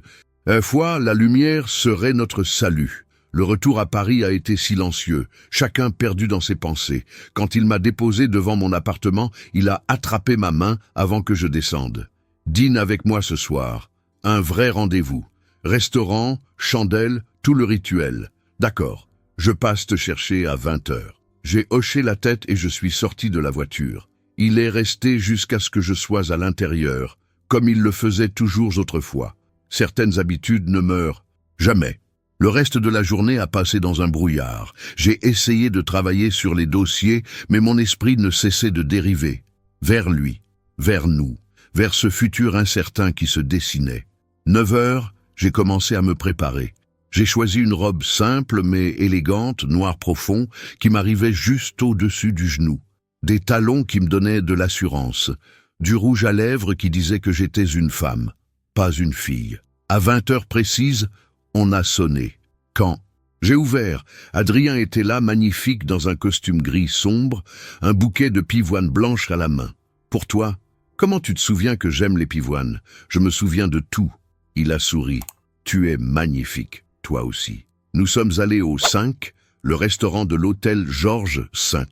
fois, la lumière serait notre salut. Le retour à Paris a été silencieux, chacun perdu dans ses pensées. Quand il m'a déposé devant mon appartement, il a attrapé ma main avant que je descende. Dîne avec moi ce soir. Un vrai rendez-vous. Restaurant, chandelle, tout le rituel. D'accord, je passe te chercher à 20h. J'ai hoché la tête et je suis sorti de la voiture. Il est resté jusqu'à ce que je sois à l'intérieur, comme il le faisait toujours autrefois. Certaines habitudes ne meurent jamais. Le reste de la journée a passé dans un brouillard. J'ai essayé de travailler sur les dossiers, mais mon esprit ne cessait de dériver. Vers lui, vers nous, vers ce futur incertain qui se dessinait. 9 heures, j'ai commencé à me préparer. J'ai choisi une robe simple mais élégante, noir profond, qui m'arrivait juste au-dessus du genou. Des talons qui me donnaient de l'assurance. Du rouge à lèvres qui disait que j'étais une femme, pas une fille. À 20 heures précises, on a sonné. Quand j'ai ouvert, Adrien était là, magnifique, dans un costume gris sombre, un bouquet de pivoines blanches à la main. Pour toi, comment tu te souviens que j'aime les pivoines? Je me souviens de tout. Il a souri. Tu es magnifique, toi aussi. Nous sommes allés au 5, le restaurant de l'hôtel Georges V.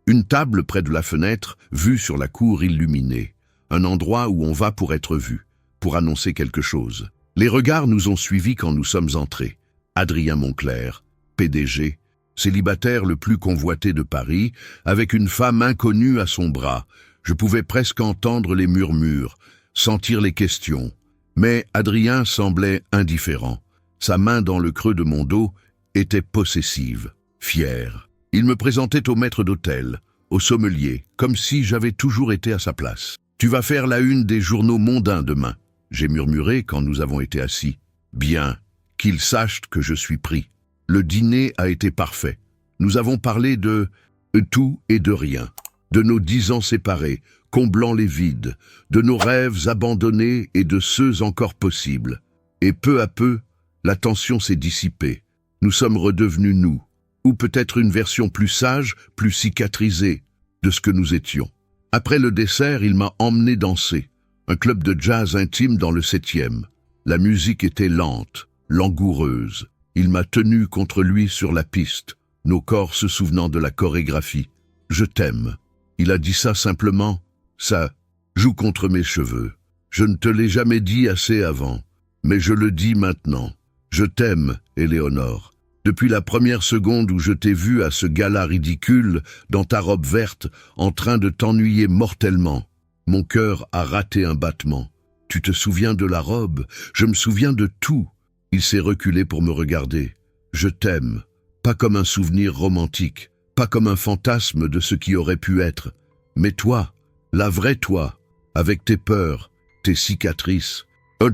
Une table près de la fenêtre, vue sur la cour illuminée. Un endroit où on va pour être vu, pour annoncer quelque chose. Les regards nous ont suivis quand nous sommes entrés. Adrien Moncler, PDG, célibataire le plus convoité de Paris, avec une femme inconnue à son bras. Je pouvais presque entendre les murmures, sentir les questions. Mais Adrien semblait indifférent. Sa main dans le creux de mon dos était possessive, fière. Il me présentait au maître d'hôtel, au sommelier, comme si j'avais toujours été à sa place. « Tu vas faire la une des journaux mondains demain », j'ai murmuré quand nous avons été assis. « Bien, qu'il sache que je suis pris. » Le dîner a été parfait. Nous avons parlé de tout et de rien, de nos 10 ans séparés, comblant les vides, de nos rêves abandonnés et de ceux encore possibles. Et peu à peu, la tension s'est dissipée. Nous sommes redevenus nous, ou peut-être une version plus sage, plus cicatrisée de ce que nous étions. Après le dessert, il m'a emmené danser. Un club de jazz intime dans le 7e. La musique était lente, langoureuse. Il m'a tenu contre lui sur la piste, nos corps se souvenant de la chorégraphie. « Je t'aime ». Il a dit ça simplement. Ça joue contre mes cheveux. Je ne te l'ai jamais dit assez avant, mais je le dis maintenant. Je t'aime, Éléonore. Depuis la première seconde où je t'ai vu à ce gala ridicule, dans ta robe verte, en train de t'ennuyer mortellement, mon cœur a raté un battement. Tu te souviens de la robe? Je me souviens de tout. Il s'est reculé pour me regarder. Je t'aime, pas comme un souvenir romantique, pas comme un fantasme de ce qui aurait pu être, mais toi, la vraie toi, avec tes peurs, tes cicatrices.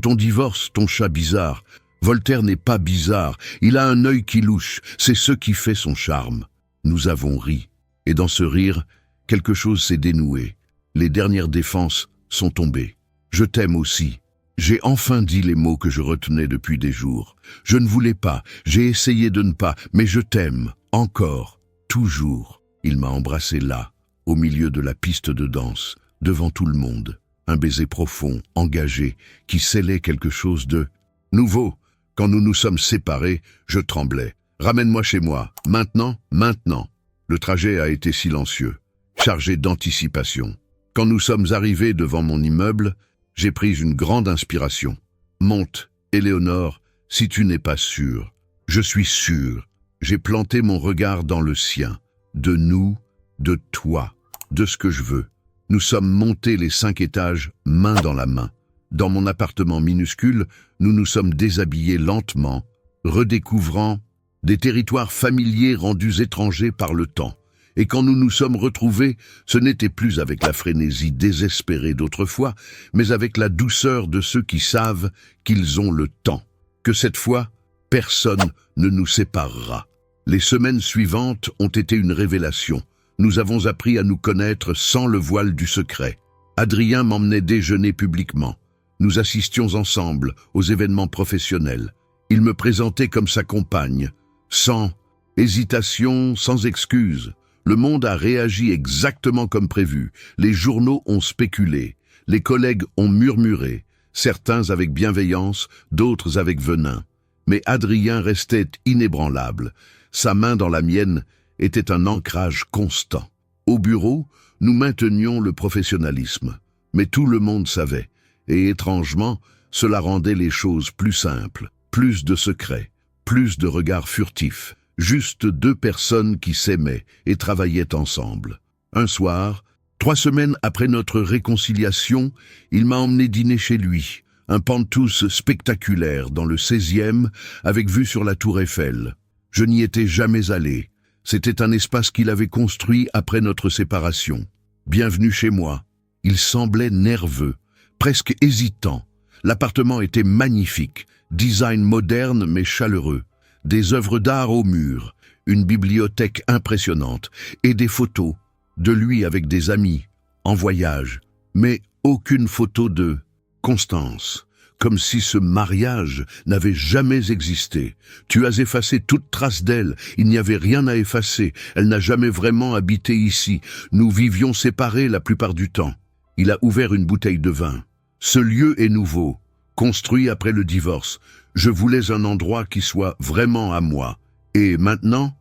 Ton divorce, ton chat bizarre. Voltaire n'est pas bizarre, il a un œil qui louche, c'est ce qui fait son charme. Nous avons ri, et dans ce rire, quelque chose s'est dénoué. Les dernières défenses sont tombées. Je t'aime aussi. J'ai enfin dit les mots que je retenais depuis des jours. Je ne voulais pas, j'ai essayé de ne pas, mais je t'aime, encore, toujours. Il m'a embrassé là, au milieu de la piste de danse, devant tout le monde. Un baiser profond, engagé, qui scellait quelque chose de nouveau. Quand nous nous sommes séparés, je tremblais. « Ramène-moi chez moi, maintenant, maintenant !» Le trajet a été silencieux, chargé d'anticipation. Quand nous sommes arrivés devant mon immeuble, j'ai pris une grande inspiration. « Monte, Éléonore, si tu n'es pas sûre. » Je suis sûr. J'ai planté mon regard dans le sien. De nous, de toi, de ce que je veux. Nous sommes montés les 5 étages, main dans la main. Dans mon appartement minuscule, nous nous sommes déshabillés lentement, redécouvrant des territoires familiers rendus étrangers par le temps. Et quand nous nous sommes retrouvés, ce n'était plus avec la frénésie désespérée d'autrefois, mais avec la douceur de ceux qui savent qu'ils ont le temps, que cette fois, personne ne nous séparera. Les semaines suivantes ont été une révélation. Nous avons appris à nous connaître sans le voile du secret. Adrien m'emmenait déjeuner publiquement. Nous assistions ensemble aux événements professionnels. Il me présentait comme sa compagne, sans hésitation, sans excuse. Le monde a réagi exactement comme prévu. Les journaux ont spéculé, les collègues ont murmuré, certains avec bienveillance, d'autres avec venin. Mais Adrien restait inébranlable. Sa main dans la mienne était un ancrage constant. Au bureau, nous maintenions le professionnalisme. Mais tout le monde savait. Et étrangement, cela rendait les choses plus simples, plus de secrets, plus de regards furtifs, juste 2 personnes qui s'aimaient et travaillaient ensemble. Un soir, 3 semaines après notre réconciliation, il m'a emmené dîner chez lui, un penthouse spectaculaire dans le 16e, avec vue sur la tour Eiffel. Je n'y étais jamais allé. C'était un espace qu'il avait construit après notre séparation. Bienvenue chez moi. Il semblait nerveux, presque hésitant. L'appartement était magnifique, design moderne mais chaleureux, des œuvres d'art au mur, une bibliothèque impressionnante et des photos de lui avec des amis, en voyage, mais aucune photo de Constance, comme si ce mariage n'avait jamais existé. Tu as effacé toute trace d'elle, il n'y avait rien à effacer, elle n'a jamais vraiment habité ici, nous vivions séparés la plupart du temps. Il a ouvert une bouteille de vin. Ce lieu est nouveau, construit après le divorce. Je voulais un endroit qui soit vraiment à moi. Et maintenant,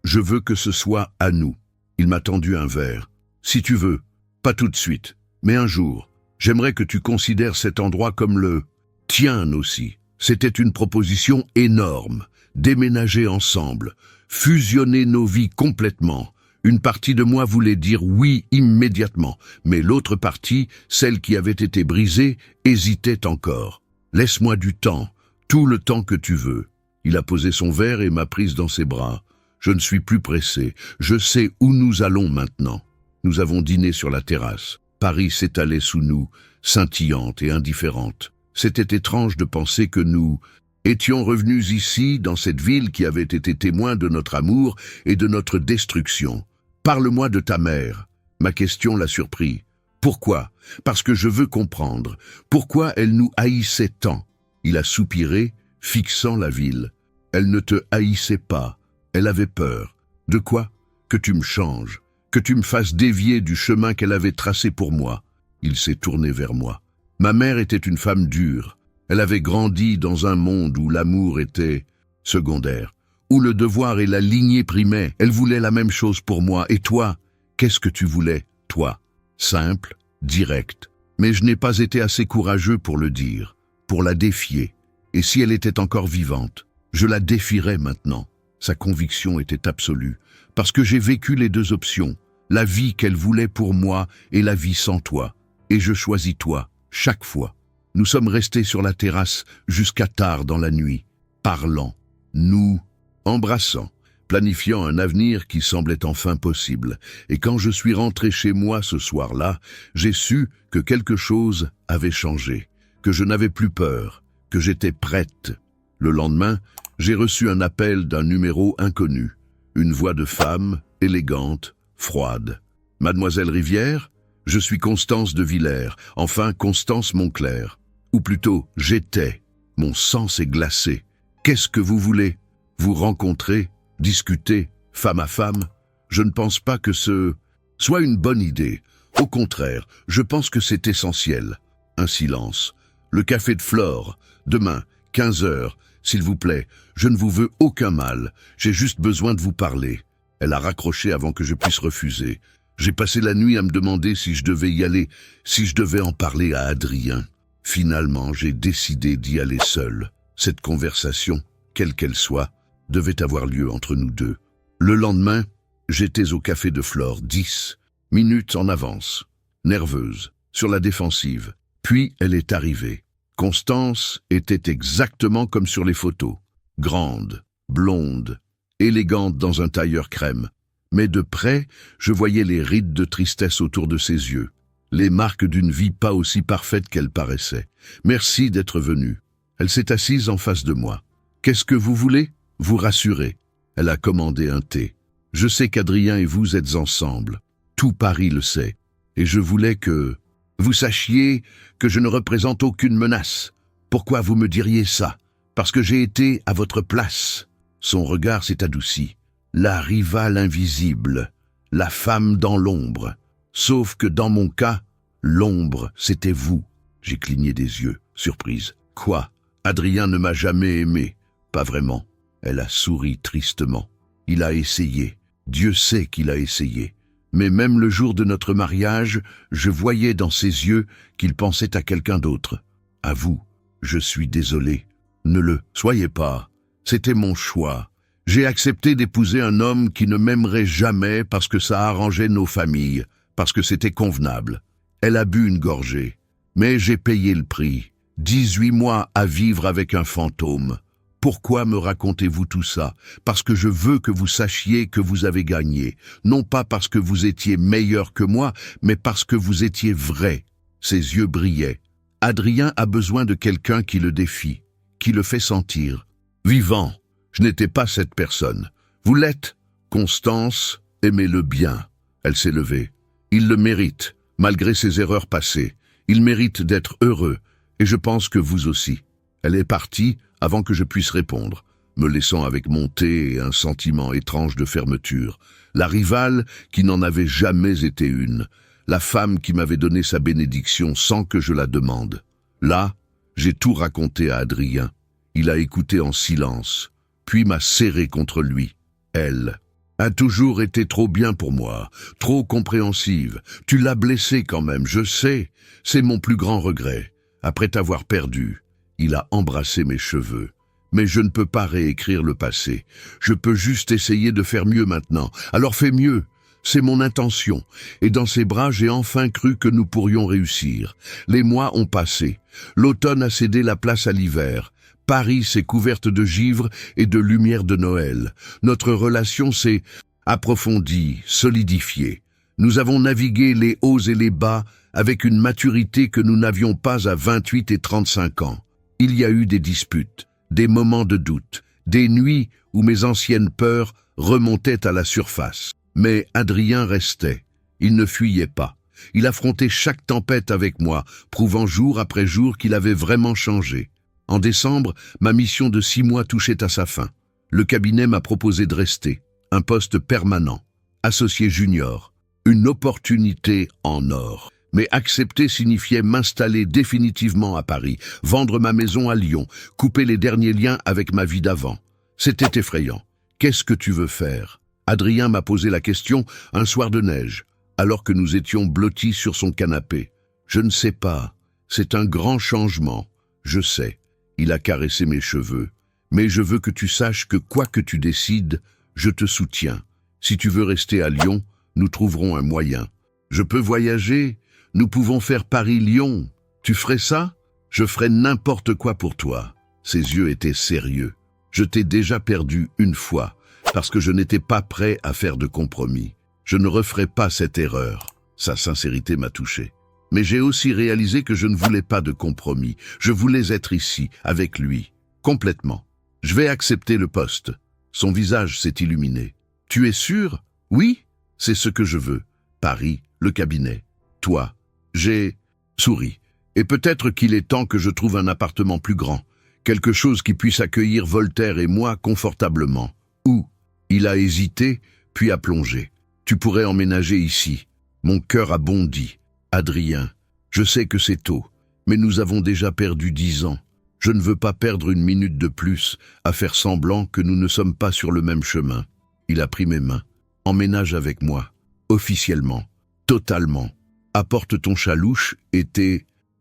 je veux que ce soit à nous. Il m'a tendu un verre. Si tu veux, pas tout de suite, mais un jour. J'aimerais que tu considères cet endroit comme le tien aussi. C'était une proposition énorme. Déménager ensemble, fusionner nos vies complètement. Une partie de moi voulait dire oui immédiatement, mais l'autre partie, celle qui avait été brisée, hésitait encore. Laisse-moi du temps, tout le temps que tu veux. Il a posé son verre et m'a prise dans ses bras. Je ne suis plus pressé, je sais où nous allons maintenant. Nous avons dîné sur la terrasse. Paris s'étalait sous nous, scintillante et indifférente. C'était étrange de penser que nous étions revenus ici, dans cette ville qui avait été témoin de notre amour et de notre destruction. Parle-moi de ta mère. Ma question l'a surpris. Pourquoi? Parce que je veux comprendre. Pourquoi elle nous haïssait tant? Il a soupiré, fixant la ville. Elle ne te haïssait pas. Elle avait peur. De quoi? Que tu me changes. Que tu me fasses dévier du chemin qu'elle avait tracé pour moi. Il s'est tourné vers moi. Ma mère était une femme dure. Elle avait grandi dans un monde où l'amour était secondaire, où le devoir et la lignée primaient. Elle voulait la même chose pour moi. Et toi, qu'est-ce que tu voulais, toi? Simple, direct. Mais je n'ai pas été assez courageux pour le dire, pour la défier. Et si elle était encore vivante, je la défierais maintenant. Sa conviction était absolue, parce que j'ai vécu les deux options. La vie qu'elle voulait pour moi et la vie sans toi. Et je choisis toi, chaque fois. Nous sommes restés sur la terrasse jusqu'à tard dans la nuit, parlant, nous embrassant, planifiant un avenir qui semblait enfin possible. Et quand je suis rentré chez moi ce soir-là, j'ai su que quelque chose avait changé, que je n'avais plus peur, que j'étais prête. Le lendemain, j'ai reçu un appel d'un numéro inconnu, une voix de femme, élégante, froide. « Mademoiselle Rivière, je suis Constance de Villers, enfin Constance Moncler. Ou plutôt, j'étais. Mon sang s'est glacé. Qu'est-ce que vous voulez? Vous rencontrer, discuter, femme à femme? Je ne pense pas que ce soit une bonne idée. Au contraire, je pense que c'est essentiel. » Un silence. « Le café de Flore, demain, 15 heures, s'il vous plaît. Je ne vous veux aucun mal. J'ai juste besoin de vous parler. » Elle a raccroché avant que je puisse refuser. J'ai passé la nuit à me demander si je devais y aller, si je devais en parler à Adrien. Finalement, j'ai décidé d'y aller seul. Cette conversation, quelle qu'elle soit, devait avoir lieu entre nous deux. Le lendemain, j'étais au café de Flore, 10 minutes en avance, nerveuse, sur la défensive. Puis elle est arrivée. Constance était exactement comme sur les photos. Grande, blonde, élégante dans un tailleur crème. Mais de près, je voyais les rides de tristesse autour de ses yeux, les marques d'une vie pas aussi parfaite qu'elle paraissait. « Merci d'être venue. » Elle s'est assise en face de moi. « Qu'est-ce que vous voulez? Vous rassurer. » Elle a commandé un thé. « Je sais qu'Adrien et vous êtes ensemble. Tout Paris le sait. Et je voulais que vous sachiez que je ne représente aucune menace. Pourquoi vous me diriez ça? Parce que j'ai été à votre place. » Son regard s'est adouci. La rivale invisible, la femme dans l'ombre. Sauf que dans mon cas, l'ombre, c'était vous. J'ai cligné des yeux, surprise. Quoi? Adrien ne m'a jamais aimé. Pas vraiment. Elle a souri tristement. Il a essayé. Dieu sait qu'il a essayé. Mais même le jour de notre mariage, je voyais dans ses yeux qu'il pensait à quelqu'un d'autre. À vous, je suis désolé. Ne le soyez pas. C'était mon choix. J'ai accepté d'épouser un homme qui ne m'aimerait jamais parce que ça arrangeait nos familles, parce que c'était convenable. Elle a bu une gorgée. Mais j'ai payé le prix. 18 mois à vivre avec un fantôme. Pourquoi me racontez-vous tout ça? Parce que je veux que vous sachiez que vous avez gagné. Non pas parce que vous étiez meilleur que moi, mais parce que vous étiez vrai. Ses yeux brillaient. Adrien a besoin de quelqu'un qui le défie, qui le fait sentir vivant. Je n'étais pas cette personne. Vous l'êtes. Constance, aimez-le bien. Elle s'est levée. Il le mérite, malgré ses erreurs passées. Il mérite d'être heureux, et je pense que vous aussi. Elle est partie avant que je puisse répondre, me laissant avec mon thé et un sentiment étrange de fermeture. La rivale qui n'en avait jamais été une. La femme qui m'avait donné sa bénédiction sans que je la demande. Là, j'ai tout raconté à Adrien. Il a écouté en silence, puis m'a serré contre lui. Elle a toujours été trop bien pour moi, trop compréhensive. Tu l'as blessée quand même, je sais. C'est mon plus grand regret. Après t'avoir perdu, il a embrassé mes cheveux. Mais je ne peux pas réécrire le passé. Je peux juste essayer de faire mieux maintenant. Alors fais mieux. C'est mon intention. Et dans ses bras, j'ai enfin cru que nous pourrions réussir. Les mois ont passé. L'automne a cédé la place à l'hiver. Paris s'est couverte de givre et de lumière de Noël. Notre relation s'est approfondie, solidifiée. Nous avons navigué les hauts et les bas avec une maturité que nous n'avions pas à 28 et 35 ans. Il y a eu des disputes, des moments de doute, des nuits où mes anciennes peurs remontaient à la surface. Mais Adrien restait. Il ne fuyait pas. Il affrontait chaque tempête avec moi, prouvant jour après jour qu'il avait vraiment changé. En décembre, ma mission de 6 mois touchait à sa fin. Le cabinet m'a proposé de rester, un poste permanent, associé junior, une opportunité en or. Mais accepter signifiait m'installer définitivement à Paris, vendre ma maison à Lyon, couper les derniers liens avec ma vie d'avant. C'était effrayant. Qu'est-ce que tu veux faire ? Adrien m'a posé la question un soir de neige, alors que nous étions blottis sur son canapé. Je ne sais pas. C'est un grand changement. Je sais. Il a caressé mes cheveux. Mais je veux que tu saches que quoi que tu décides, je te soutiens. Si tu veux rester à Lyon, nous trouverons un moyen. Je peux voyager. Nous pouvons faire Paris-Lyon. Tu ferais ça ? Je ferais n'importe quoi pour toi. Ses yeux étaient sérieux. Je t'ai déjà perdu une fois, parce que je n'étais pas prêt à faire de compromis. Je ne referai pas cette erreur. Sa sincérité m'a touché. Mais j'ai aussi réalisé que je ne voulais pas de compromis. Je voulais être ici, avec lui, complètement. Je vais accepter le poste. Son visage s'est illuminé. Tu es sûr ? Oui, c'est ce que je veux. Paris, le cabinet. Toi. J'ai souri. Et peut-être qu'il est temps que je trouve un appartement plus grand. Quelque chose qui puisse accueillir Voltaire et moi confortablement. Où ? Il a hésité, puis a plongé. Tu pourrais emménager ici. Mon cœur a bondi. Adrien, je sais que c'est tôt, mais nous avons déjà perdu 10 ans. Je ne veux pas perdre une minute de plus à faire semblant que nous ne sommes pas sur le même chemin. Il a pris mes mains. Emménage avec moi. Officiellement. Totalement. Apporte ton chalouche et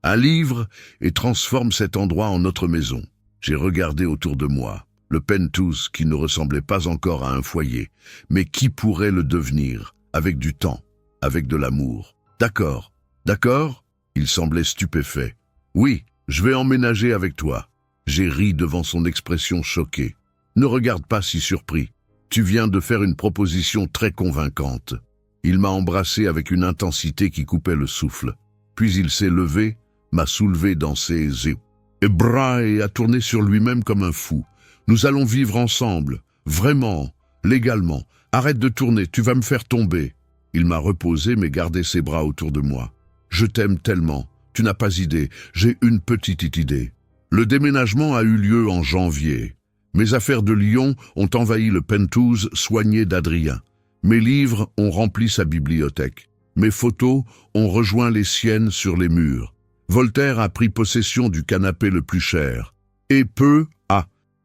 un livre et transforme cet endroit en notre maison. J'ai regardé autour de moi. Le penthouse qui ne ressemblait pas encore à un foyer, mais qui pourrait le devenir, avec du temps, avec de l'amour. D'accord, d'accord ? Il semblait stupéfait. Oui, je vais emménager avec toi. J'ai ri devant son expression choquée. Ne regarde pas si surpris. Tu viens de faire une proposition très convaincante. Il m'a embrassé avec une intensité qui coupait le souffle. Puis il s'est levé, m'a soulevé dans ses bras et a tourné sur lui-même comme un fou. Nous allons vivre ensemble, vraiment, légalement. Arrête de tourner, tu vas me faire tomber. Il m'a reposé mais gardé ses bras autour de moi. Je t'aime tellement, tu n'as pas idée, j'ai une petite idée. Le déménagement a eu lieu en janvier. Mes affaires de Lyon ont envahi le penthouse soigné d'Adrien. Mes livres ont rempli sa bibliothèque. Mes photos ont rejoint les siennes sur les murs. Voltaire a pris possession du canapé le plus cher. Et peu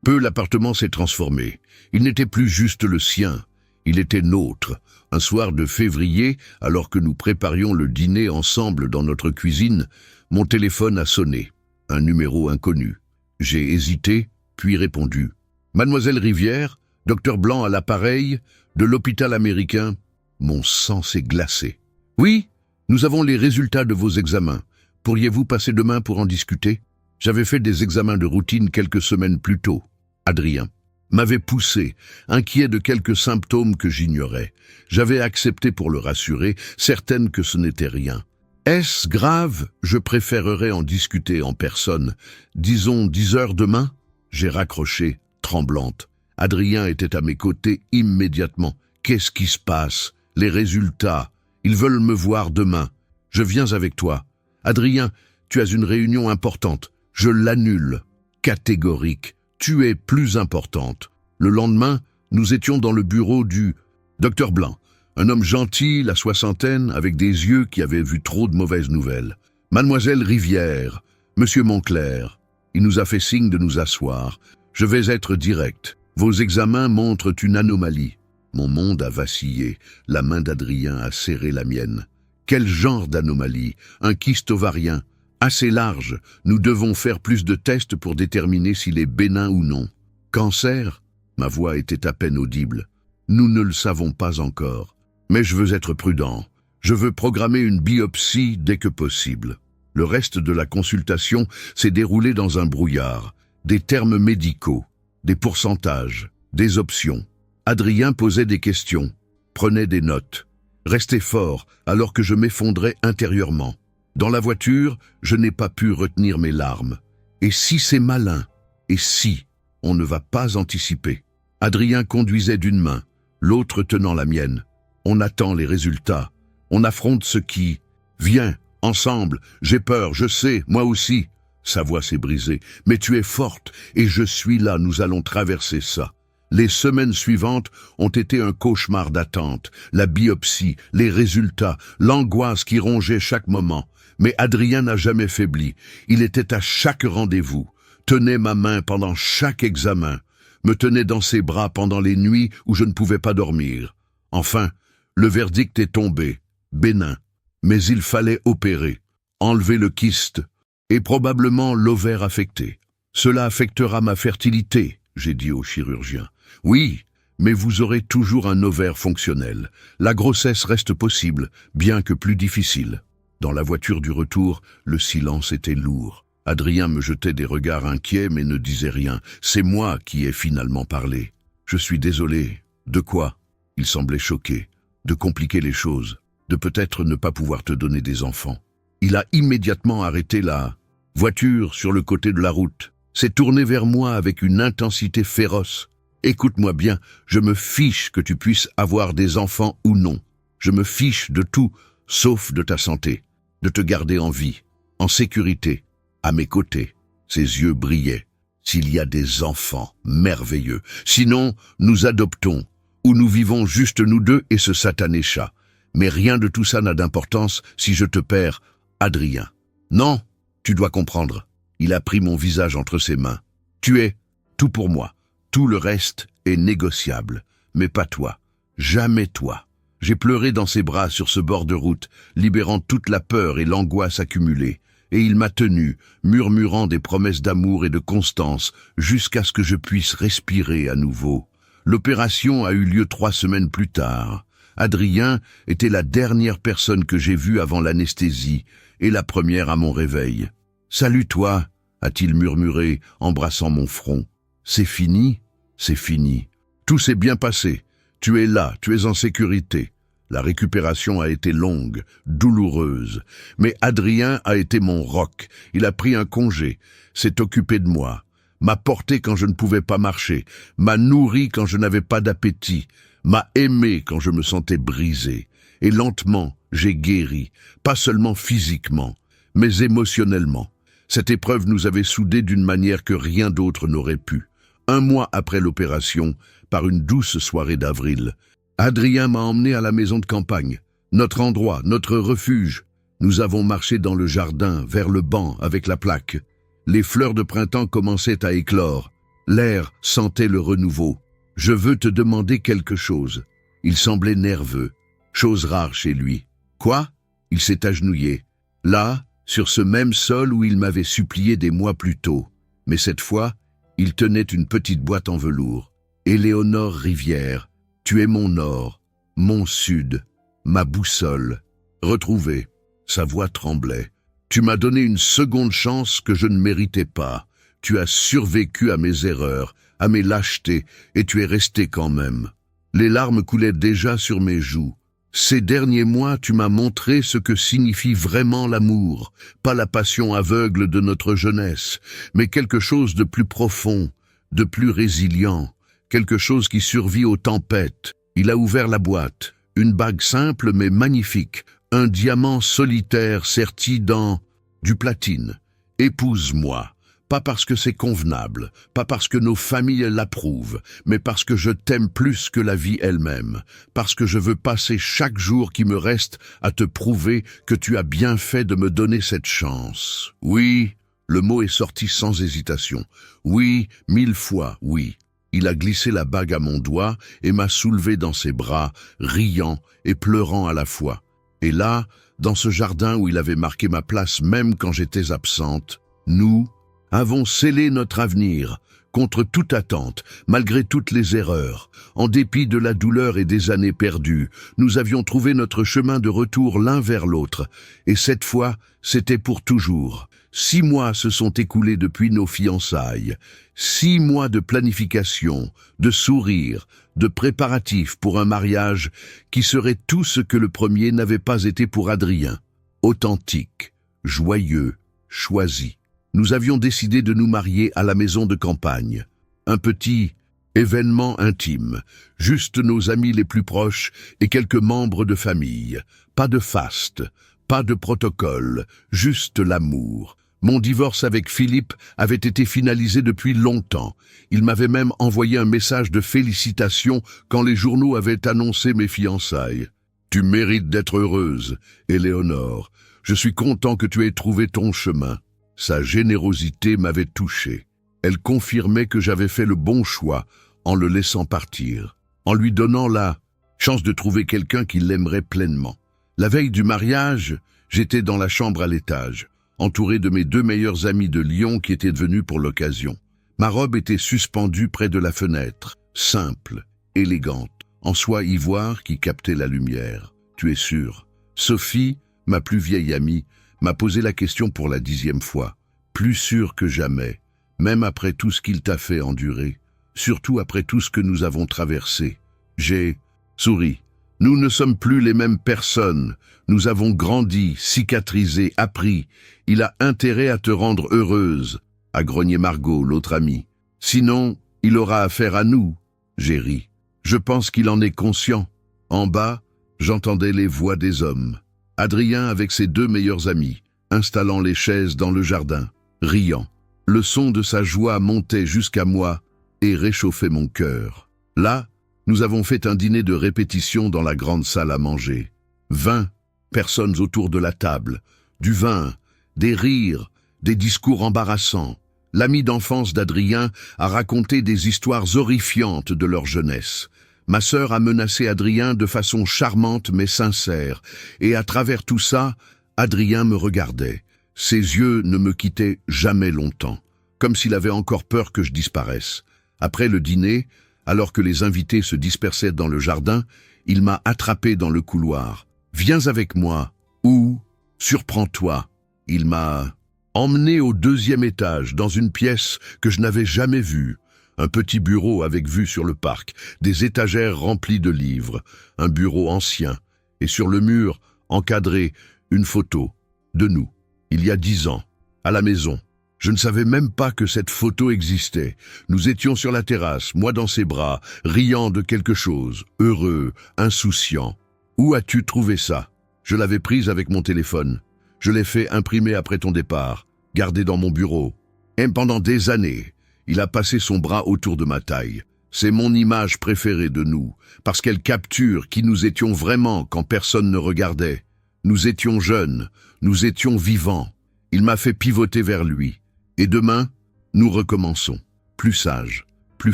l'appartement s'est transformé. Il n'était plus juste le sien, il était nôtre. Un soir de février, alors que nous préparions le dîner ensemble dans notre cuisine, mon téléphone a sonné. Un numéro inconnu. J'ai hésité, puis répondu. Mademoiselle Rivière, docteur Blanc à l'appareil, de l'hôpital américain. Mon sang s'est glacé. Oui, nous avons les résultats de vos examens. Pourriez-vous passer demain pour en discuter ? J'avais fait des examens de routine quelques semaines plus tôt. Adrien m'avait poussé, inquiet de quelques symptômes que j'ignorais. J'avais accepté pour le rassurer, certaine que ce n'était rien. Est-ce grave? Je préférerais en discuter en personne. Disons 10 heures demain? J'ai raccroché, tremblante. Adrien était à mes côtés immédiatement. Qu'est-ce qui se passe? Les résultats. Ils veulent me voir demain. Je viens avec toi. Adrien, tu as une réunion importante. Je l'annule. Catégorique. Tu es plus importante. Le lendemain, nous étions dans le bureau du docteur Blanc. Un homme gentil, la soixantaine, avec des yeux qui avaient vu trop de mauvaises nouvelles. Mademoiselle Rivière, Monsieur Moncler. Il nous a fait signe de nous asseoir. Je vais être direct. Vos examens montrent une anomalie. Mon monde a vacillé. La main d'Adrien a serré la mienne. Quel genre d'anomalie? Un kyste ovarien. Assez large. Nous devons faire plus de tests pour déterminer s'il est bénin ou non. Cancer? Ma voix était à peine audible. Nous ne le savons pas encore. Mais je veux être prudent. Je veux programmer une biopsie dès que possible. Le reste de la consultation s'est déroulé dans un brouillard. Des termes médicaux, des pourcentages, des options. Adrien posait des questions, prenait des notes. Restait fort alors que je m'effondrais intérieurement. Dans la voiture, je n'ai pas pu retenir mes larmes. Et si c'est malin? Et si on ne va pas anticiper? Adrien conduisait d'une main, l'autre tenant la mienne. On attend les résultats. On affronte ce qui... Viens, ensemble, j'ai peur, je sais, moi aussi. Sa voix s'est brisée. Mais tu es forte, et je suis là, nous allons traverser ça. Les semaines suivantes ont été un cauchemar d'attente. La biopsie, les résultats, l'angoisse qui rongeait chaque moment. Mais Adrien n'a jamais faibli. Il était à chaque rendez-vous, tenait ma main pendant chaque examen, me tenait dans ses bras pendant les nuits où je ne pouvais pas dormir. Enfin, le verdict est tombé, bénin, mais il fallait opérer, enlever le kyste et probablement l'ovaire affecté. Cela affectera ma fertilité, j'ai dit au chirurgien. Oui, mais vous aurez toujours un ovaire fonctionnel. La grossesse reste possible, bien que plus difficile. Dans la voiture du retour, le silence était lourd. Adrien me jetait des regards inquiets mais ne disait rien. C'est moi qui ai finalement parlé. Je suis désolé. De quoi? Il semblait choqué. De compliquer les choses, de peut-être ne pas pouvoir te donner des enfants. Il a immédiatement arrêté la voiture sur le côté de la route, s'est tourné vers moi avec une intensité féroce. Écoute-moi bien, je me fiche que tu puisses avoir des enfants ou non. Je me fiche de tout, sauf de ta santé, de te garder en vie, en sécurité, à mes côtés. Ses yeux brillaient. S'il y a des enfants, merveilleux. Sinon, nous adoptons. Où nous vivons juste nous deux et ce satané chat. Mais rien de tout ça n'a d'importance si je te perds, Adrien. Non, tu dois comprendre. Il a pris mon visage entre ses mains. Tu es tout pour moi. Tout le reste est négociable. Mais pas toi. Jamais toi. J'ai pleuré dans ses bras sur ce bord de route, libérant toute la peur et l'angoisse accumulée. Et il m'a tenu, murmurant des promesses d'amour et de constance, jusqu'à ce que je puisse respirer à nouveau. L'opération a eu lieu 3 semaines plus tard. Adrien était la dernière personne que j'ai vue avant l'anesthésie et la première à mon réveil. « Salut toi !» a-t-il murmuré, embrassant mon front. « C'est fini? C'est fini. Tout s'est bien passé. Tu es là, tu es en sécurité. » La récupération a été longue, douloureuse. Mais Adrien a été mon roc. Il a pris un congé, s'est occupé de moi. M'a porté quand je ne pouvais pas marcher, m'a nourri quand je n'avais pas d'appétit, m'a aimé quand je me sentais brisé. Et lentement, j'ai guéri, pas seulement physiquement, mais émotionnellement. Cette épreuve nous avait soudés d'une manière que rien d'autre n'aurait pu. 1 mois après l'opération, par une douce soirée d'avril, Adrien m'a emmené à la maison de campagne, notre endroit, notre refuge. Nous avons marché dans le jardin, vers le banc, avec la plaque. Les fleurs de printemps commençaient à éclore. L'air sentait le renouveau. « Je veux te demander quelque chose. » Il semblait nerveux. Chose rare chez lui. « Quoi ?» Il s'est agenouillé. Là, sur ce même sol où il m'avait supplié des mois plus tôt. Mais cette fois, il tenait une petite boîte en velours. « Éléonore Rivière, tu es mon nord, mon sud, ma boussole. » Retrouvé. Sa voix tremblait. Tu m'as donné une seconde chance que je ne méritais pas. Tu as survécu à mes erreurs, à mes lâchetés, et tu es resté quand même. Les larmes coulaient déjà sur mes joues. Ces derniers mois, tu m'as montré ce que signifie vraiment l'amour, pas la passion aveugle de notre jeunesse, mais quelque chose de plus profond, de plus résilient, quelque chose qui survit aux tempêtes. Il a ouvert la boîte, une bague simple mais magnifique, un diamant solitaire serti dans du platine. Épouse-moi. Pas parce que c'est convenable, pas parce que nos familles l'approuvent, mais parce que je t'aime plus que la vie elle-même, parce que je veux passer chaque jour qui me reste à te prouver que tu as bien fait de me donner cette chance. Oui, le mot est sorti sans hésitation. Oui, 1000 fois, oui. Il a glissé la bague à mon doigt et m'a soulevé dans ses bras, riant et pleurant à la fois. Et là, dans ce jardin où il avait marqué ma place même quand j'étais absente, nous avons scellé notre avenir, contre toute attente, malgré toutes les erreurs. En dépit de la douleur et des années perdues, nous avions trouvé notre chemin de retour l'un vers l'autre. Et cette fois, c'était pour toujours. 6 mois se sont écoulés depuis nos fiançailles. 6 mois de planification, de sourires, de préparatifs pour un mariage qui serait tout ce que le premier n'avait pas été pour Adrien. Authentique, joyeux, choisi. Nous avions décidé de nous marier à la maison de campagne. Un petit événement intime, juste nos amis les plus proches et quelques membres de famille. Pas de faste, pas de protocole, juste l'amour. Mon divorce avec Philippe avait été finalisé depuis longtemps. Il m'avait même envoyé un message de félicitations quand les journaux avaient annoncé mes fiançailles. « Tu mérites d'être heureuse, Éléonore. Je suis content que tu aies trouvé ton chemin. » Sa générosité m'avait touché. Elle confirmait que j'avais fait le bon choix en le laissant partir, en lui donnant la chance de trouver quelqu'un qui l'aimerait pleinement. La veille du mariage, j'étais dans la chambre à l'étage, entouré de mes 2 meilleurs amis de Lyon qui étaient venus pour l'occasion. Ma robe était suspendue près de la fenêtre, simple, élégante, en soie ivoire qui captait la lumière. Tu es sûr? Sophie, ma plus vieille amie, m'a posé la question pour la 10e fois. Plus sûr que jamais, même après tout ce qu'il t'a fait endurer, surtout après tout ce que nous avons traversé. J'ai souri. Nous ne sommes plus les mêmes personnes. Nous avons grandi, cicatrisé, appris. Il a intérêt à te rendre heureuse, a grogné Margot, l'autre amie. Sinon, il aura affaire à nous. J'ai ri. Je pense qu'il en est conscient. En bas, j'entendais les voix des hommes. Adrien avec ses 2 meilleurs amis, installant les chaises dans le jardin, riant. Le son de sa joie montait jusqu'à moi et réchauffait mon cœur. Là, nous avons fait un dîner de répétition dans la grande salle à manger. 20 personnes autour de la table, du vin, des rires, des discours embarrassants. L'ami d'enfance d'Adrien a raconté des histoires horrifiantes de leur jeunesse. Ma sœur a menacé Adrien de façon charmante mais sincère, et à travers tout ça, Adrien me regardait. Ses yeux ne me quittaient jamais longtemps, comme s'il avait encore peur que je disparaisse. Après le dîner, alors que les invités se dispersaient dans le jardin, il m'a attrapé dans le couloir. « Viens avec moi » ou « Surprends-toi ». Il m'a emmené au 2e étage, dans une pièce que je n'avais jamais vue. Un petit bureau avec vue sur le parc, des étagères remplies de livres, un bureau ancien, et sur le mur, encadré, une photo de nous, il y a 10 ans, à la maison. Je ne savais même pas que cette photo existait. Nous étions sur la terrasse, moi dans ses bras, riant de quelque chose, heureux, insouciant. Où as-tu trouvé ça? Je l'avais prise avec mon téléphone. Je l'ai fait imprimer après ton départ, gardé dans mon bureau. Et pendant des années, il a passé son bras autour de ma taille. C'est mon image préférée de nous, parce qu'elle capture qui nous étions vraiment quand personne ne regardait. Nous étions jeunes, nous étions vivants. Il m'a fait pivoter vers lui. Et demain, nous recommençons. Plus sages, plus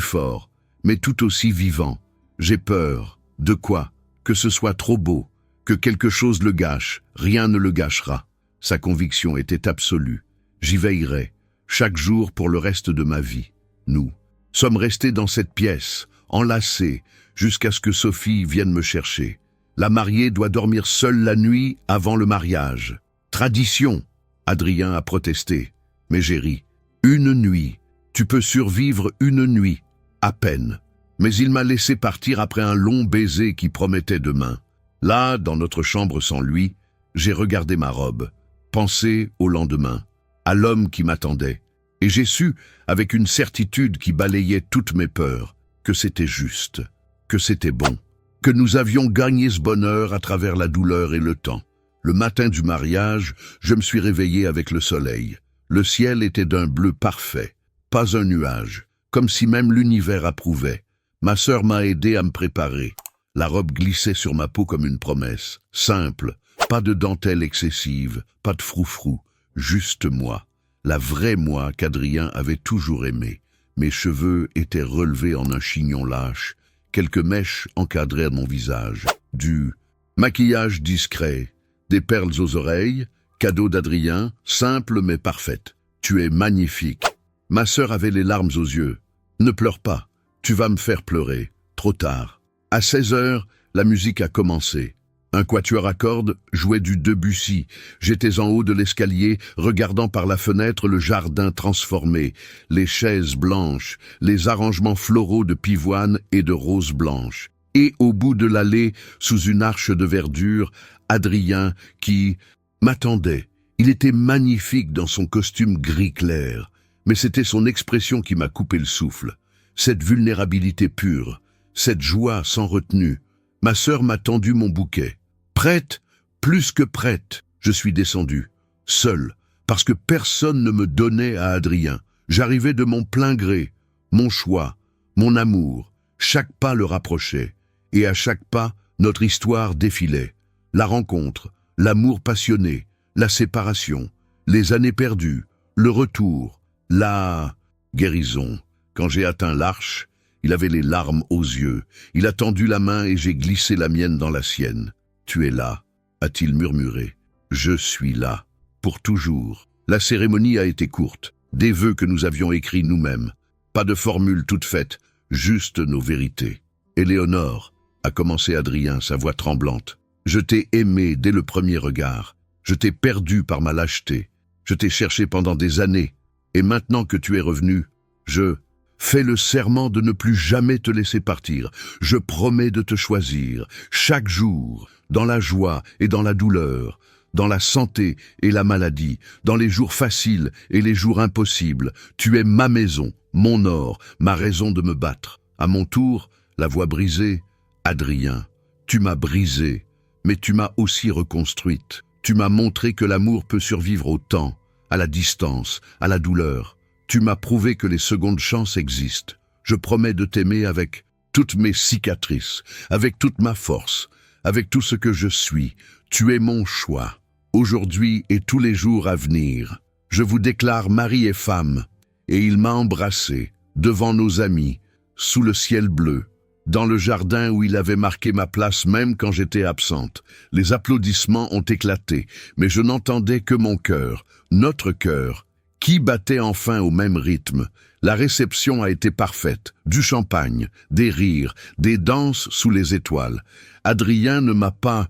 forts, mais tout aussi vivants. J'ai peur. De quoi? Que ce soit trop beau, que quelque chose le gâche, rien ne le gâchera. Sa conviction était absolue. J'y veillerai, chaque jour pour le reste de ma vie. Nous sommes restés dans cette pièce, enlacés, jusqu'à ce que Sophie vienne me chercher. La mariée doit dormir seule la nuit avant le mariage. Tradition, Adrien a protesté. Mais j'ai ri. Une nuit. Tu peux survivre une nuit. À peine. Mais il m'a laissé partir après un long baiser qui promettait demain. Là, dans notre chambre sans lui, j'ai regardé ma robe, pensé au lendemain, à l'homme qui m'attendait, et j'ai su, avec une certitude qui balayait toutes mes peurs, que c'était juste, que c'était bon, que nous avions gagné ce bonheur à travers la douleur et le temps. Le matin du mariage, je me suis réveillé avec le soleil. Le ciel était d'un bleu parfait, pas un nuage, comme si même l'univers approuvait. Ma sœur m'a aidé à me préparer. La robe glissait sur ma peau comme une promesse, simple, pas de dentelle excessive, pas de froufrou, juste moi, la vraie moi qu'Adrien avait toujours aimée. Mes cheveux étaient relevés en un chignon lâche, quelques mèches encadraient mon visage, du maquillage discret, des perles aux oreilles, cadeau d'Adrien, simple mais parfaite. Tu es magnifique. Ma sœur avait les larmes aux yeux. Ne pleure pas, tu vas me faire pleurer. Trop tard. À 16 heures, la musique a commencé. Un quatuor à cordes jouait du Debussy. J'étais en haut de l'escalier, regardant par la fenêtre le jardin transformé, les chaises blanches, les arrangements floraux de pivoine et de roses blanches. Et au bout de l'allée, sous une arche de verdure, Adrien qui m'attendait. Il était magnifique dans son costume gris clair, mais c'était son expression qui m'a coupé le souffle. Cette vulnérabilité pure, cette joie sans retenue. Ma sœur m'a tendu mon bouquet. Prête, plus que prête, je suis descendu, seul, parce que personne ne me donnait à Adrien. J'arrivais de mon plein gré, mon choix, mon amour. Chaque pas le rapprochait, et à chaque pas, notre histoire défilait. La rencontre, l'amour passionné, la séparation, les années perdues, le retour, la guérison. Quand j'ai atteint l'arche, il avait les larmes aux yeux. Il a tendu la main et j'ai glissé la mienne dans la sienne. « Tu es là », a-t-il murmuré. « Je suis là, pour toujours. » La cérémonie a été courte, des vœux que nous avions écrits nous-mêmes. Pas de formule toute faite, juste nos vérités. « Éléonore », a commencé Adrien, sa voix tremblante. « Je t'ai aimé dès le premier regard. Je t'ai perdu par ma lâcheté. Je t'ai cherché pendant des années. Et maintenant que tu es revenu, je fais le serment de ne plus jamais te laisser partir. Je promets de te choisir, chaque jour, dans la joie et dans la douleur, dans la santé et la maladie, dans les jours faciles et les jours impossibles. Tu es ma maison, mon or, ma raison de me battre. » À mon tour, la voix brisée, « Adrien, tu m'as brisée, mais tu m'as aussi reconstruite. Tu m'as montré que l'amour peut survivre au temps, à la distance, à la douleur. Tu m'as prouvé que les secondes chances existent. Je promets de t'aimer avec toutes mes cicatrices, avec toute ma force, avec tout ce que je suis. Tu es mon choix. Aujourd'hui et tous les jours à venir, je vous déclare mari et femme. » Et il m'a embrassé, devant nos amis, sous le ciel bleu, dans le jardin où il avait marqué ma place même quand j'étais absente. Les applaudissements ont éclaté, mais je n'entendais que mon cœur, notre cœur, qui battait enfin au même rythme. La réception a été parfaite, du champagne, des rires, des danses sous les étoiles. Adrien ne m'a pas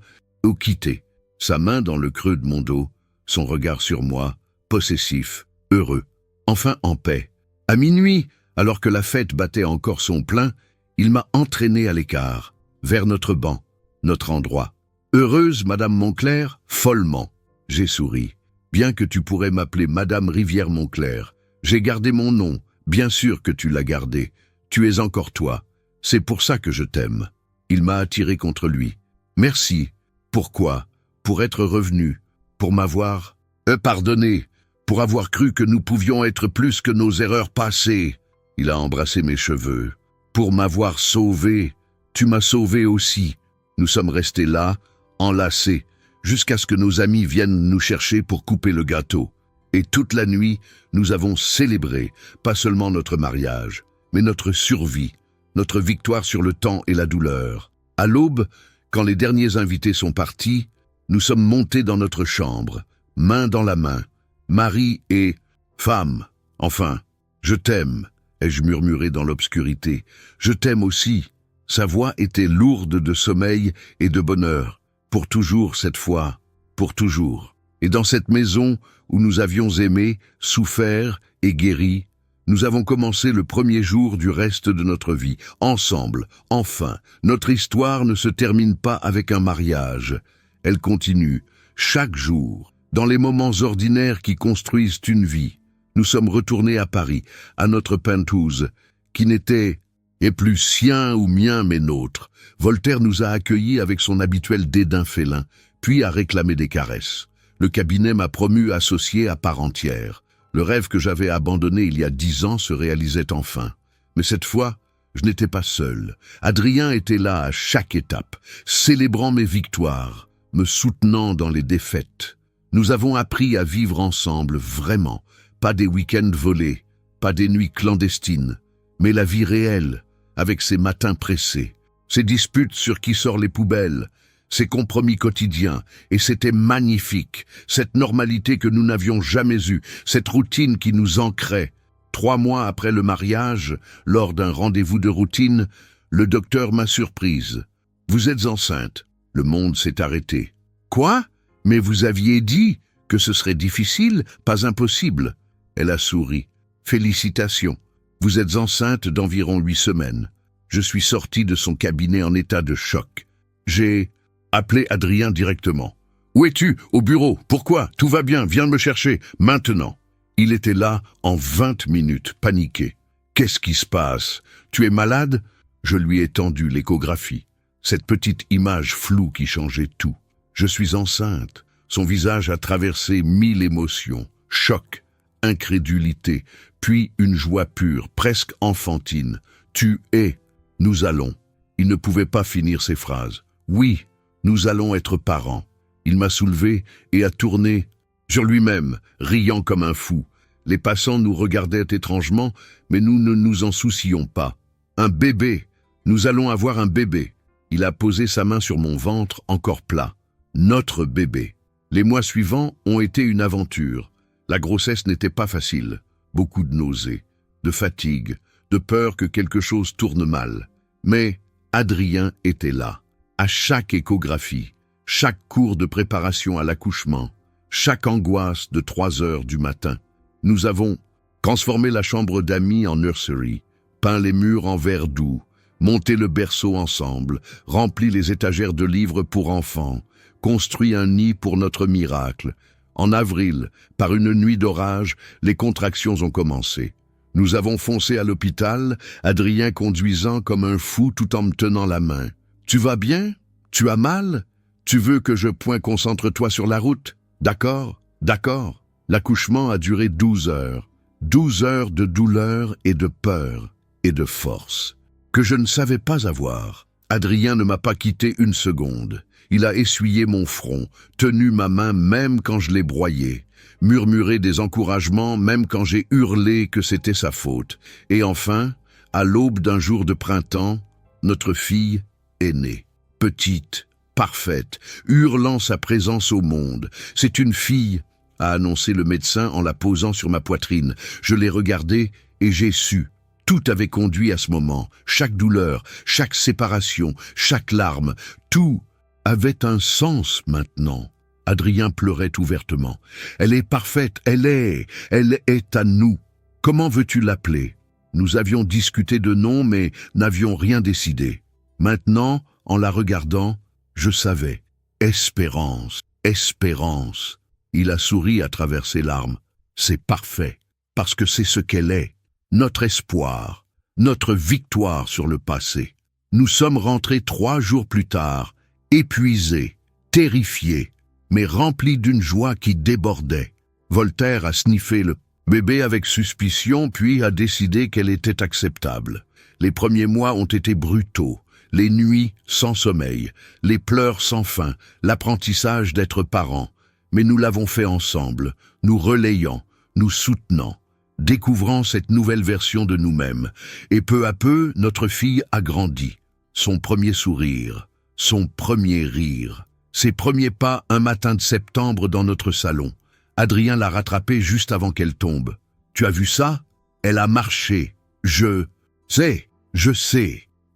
quitté, sa main dans le creux de mon dos, son regard sur moi, possessif, heureux, enfin en paix. À minuit, alors que la fête battait encore son plein, il m'a entraîné à l'écart, vers notre banc, notre endroit. « Heureuse, Madame Moncler ?» Follement. J'ai souri. « Bien que tu pourrais m'appeler Madame Rivière-Moncler. J'ai gardé mon nom, bien sûr que tu l'as gardé. Tu es encore toi. C'est pour ça que je t'aime. » Il m'a attiré contre lui. « Merci. Pourquoi? Pour être revenu. Pour m'avoir pardonné. Pour avoir cru que nous pouvions être plus que nos erreurs passées. » Il a embrassé mes cheveux. Pour m'avoir sauvé, tu m'as sauvé aussi. Nous sommes restés là, enlacés, jusqu'à ce que nos amis viennent nous chercher pour couper le gâteau. Et toute la nuit, nous avons célébré, pas seulement notre mariage, mais notre survie, notre victoire sur le temps et la douleur. À l'aube, quand les derniers invités sont partis, nous sommes montés dans notre chambre, main dans la main, mari et femme. Enfin, je t'aime. Ai-je murmuré dans l'obscurité. Je t'aime aussi. Sa voix était lourde de sommeil et de bonheur. Pour toujours cette fois, pour toujours. Et dans cette maison où nous avions aimé, souffert et guéri, Nous avons commencé le premier jour du reste de notre vie, ensemble, enfin. Notre histoire ne se termine pas avec un mariage. Elle continue, chaque jour, dans les moments ordinaires qui construisent une vie. Nous sommes retournés à Paris, à notre penthouse, qui n'était et plus sien ou mien mais nôtre. Voltaire nous a accueillis avec son habituel dédain félin, puis a réclamé des caresses. Le cabinet m'a promu associé à part entière. Le rêve que j'avais abandonné il y a 10 ans se réalisait enfin. Mais cette fois, je n'étais pas seul. Adrien était là à chaque étape, célébrant mes victoires, me soutenant dans les défaites. Nous avons appris à vivre ensemble, vraiment. Pas des week-ends volés, pas des nuits clandestines, mais la vie réelle, avec ses matins pressés, ses disputes sur qui sort les poubelles, ses compromis quotidiens, et c'était magnifique, cette normalité que nous n'avions jamais eue, cette routine qui nous ancrait. 3 mois après le mariage, lors d'un rendez-vous de routine, le docteur m'a surprise. « Vous êtes enceinte. » Le monde s'est arrêté. « Quoi? Mais vous aviez dit que ce serait difficile, pas impossible. » Elle a souri. « Félicitations. Vous êtes enceinte d'environ 8 semaines. » Je suis sorti de son cabinet en état de choc. J'ai appelé Adrien directement. « Où es-tu? Au bureau. Pourquoi? Tout va bien. Viens me chercher. Maintenant. » Il était là en 20 minutes, paniqué. « Qu'est-ce qui se passe? Tu es malade ?» Je lui ai tendu l'échographie. Cette petite image floue qui changeait tout. Je suis enceinte. Son visage a traversé 1000 émotions. Choc, incrédulité, puis une joie pure, presque enfantine. « Tu es. Nous allons. » Il ne pouvait pas finir ses phrases. « Oui, nous allons être parents. » Il m'a soulevé et a tourné sur lui-même, riant comme un fou. Les passants nous regardaient étrangement, mais nous ne nous en soucions pas. « Un bébé. Nous allons avoir un bébé. » Il a posé sa main sur mon ventre encore plat. Notre bébé. Les mois suivants ont été une aventure. La grossesse n'était pas facile. Beaucoup de nausées, de fatigue, de peur que quelque chose tourne mal. Mais Adrien était là. À chaque échographie, chaque cours de préparation à l'accouchement, chaque angoisse de 3 heures du matin. Nous avons transformé la chambre d'amis en nursery, peint les murs en verre doux, monté le berceau ensemble, rempli les étagères de livres pour enfants, construit un nid pour notre miracle. En avril, par une nuit d'orage, les contractions ont commencé. Nous avons foncé à l'hôpital, Adrien conduisant comme un fou tout en me tenant la main. « Tu vas bien? Tu as mal? Tu veux que je concentre-toi sur la route? D'accord, d'accord. » L'accouchement a duré 12 heures. 12 heures de douleur et de peur et de force, que je ne savais pas avoir. Adrien ne m'a pas quitté une seconde. Il a essuyé mon front, tenu ma main même quand je l'ai broyé, murmuré des encouragements même quand j'ai hurlé que c'était sa faute. Et enfin, à l'aube d'un jour de printemps, notre fille est née. Petite, parfaite, hurlant sa présence au monde. « C'est une fille !» a annoncé le médecin en la posant sur ma poitrine. Je l'ai regardée et j'ai su. Tout avait conduit à ce moment. Chaque douleur, chaque séparation, chaque larme, tout avait un sens maintenant. Adrien pleurait ouvertement. « Elle est parfaite, elle est à nous. Comment veux-tu l'appeler ?» Nous avions discuté de nom, mais n'avions rien décidé. Maintenant, en la regardant, je savais. Espérance, espérance. Il a souri à travers ses larmes. C'est parfait, parce que c'est ce qu'elle est. Notre espoir, notre victoire sur le passé. Nous sommes rentrés 3 jours plus tard, épuisés, terrifiés, mais remplis d'une joie qui débordait. Voltaire a sniffé le bébé avec suspicion, puis a décidé qu'elle était acceptable. Les premiers mois ont été brutaux, les nuits sans sommeil, les pleurs sans fin, l'apprentissage d'être parents. Mais nous l'avons fait ensemble, nous relayant, nous soutenant, découvrant cette nouvelle version de nous-mêmes. Et peu à peu, notre fille a grandi. Son premier sourire, son premier rire, ses premiers pas un matin de septembre dans notre salon. Adrien l'a rattrapée juste avant qu'elle tombe. « Tu as vu ça? Elle a marché. Je sais.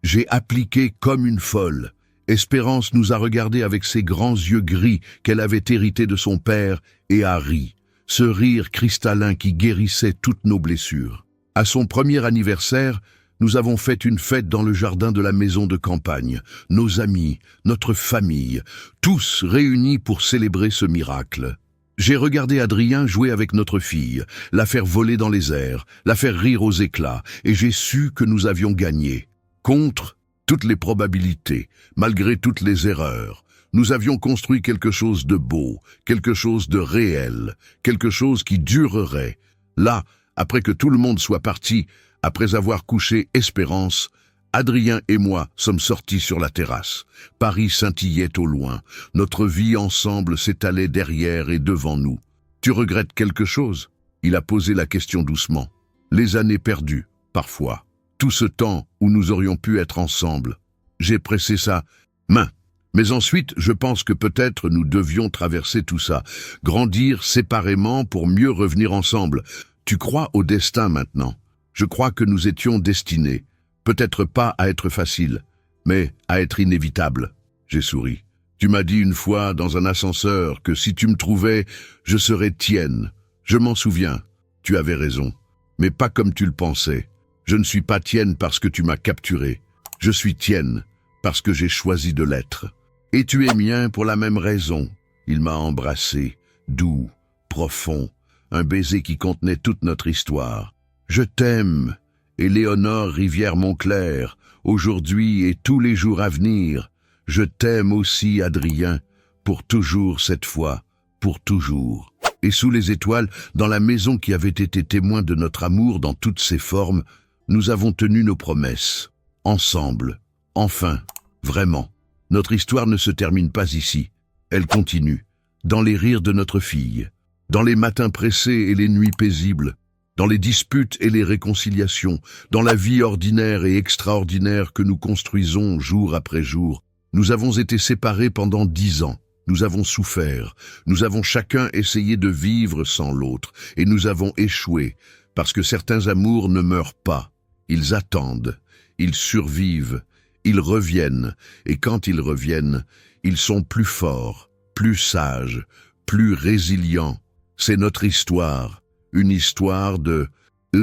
J'ai appliqué comme une folle. » Espérance nous a regardés avec ses grands yeux gris qu'elle avait hérités de son père et a ri. Ce rire cristallin qui guérissait toutes nos blessures. À son premier anniversaire, nous avons fait une fête dans le jardin de la maison de campagne. Nos amis, notre famille, tous réunis pour célébrer ce miracle. J'ai regardé Adrien jouer avec notre fille, la faire voler dans les airs, la faire rire aux éclats, et j'ai su que nous avions gagné. Contre toutes les probabilités, malgré toutes les erreurs, nous avions construit quelque chose de beau, quelque chose de réel, quelque chose qui durerait. Là, après que tout le monde soit parti, après avoir couché Espérance, Adrien et moi sommes sortis sur la terrasse. Paris scintillait au loin. Notre vie ensemble s'étalait derrière et devant nous. Tu regrettes quelque chose? Il a posé la question doucement. Les années perdues, parfois. Tout ce temps où nous aurions pu être ensemble. J'ai pressé sa main. Mais ensuite, je pense que peut-être nous devions traverser tout ça, grandir séparément pour mieux revenir ensemble. Tu crois au destin maintenant? Je crois que nous étions destinés. Peut-être pas à être facile, mais à être inévitable. J'ai souri. Tu m'as dit une fois dans un ascenseur que si tu me trouvais, je serais tienne. Je m'en souviens. Tu avais raison. Mais pas comme tu le pensais. Je ne suis pas tienne parce que tu m'as capturé. Je suis tienne parce que j'ai choisi de l'être. Et tu es mien pour la même raison. Il m'a embrassé, doux, profond, un baiser qui contenait toute notre histoire. Je t'aime. Éléonore Rivière-Monclerc, aujourd'hui et tous les jours à venir, je t'aime aussi, Adrien, pour toujours cette fois, pour toujours. Et sous les étoiles, dans la maison qui avait été témoin de notre amour dans toutes ses formes, nous avons tenu nos promesses. Ensemble. Enfin, vraiment. Notre histoire ne se termine pas ici. Elle continue. Dans les rires de notre fille. Dans les matins pressés et les nuits paisibles. Dans les disputes et les réconciliations, dans la vie ordinaire et extraordinaire que nous construisons jour après jour, nous avons été séparés pendant 10 ans. Nous avons souffert, nous avons chacun essayé de vivre sans l'autre, et nous avons échoué, parce que certains amours ne meurent pas. Ils attendent, ils survivent, ils reviennent, et quand ils reviennent, ils sont plus forts, plus sages, plus résilients. C'est notre histoire. Une histoire de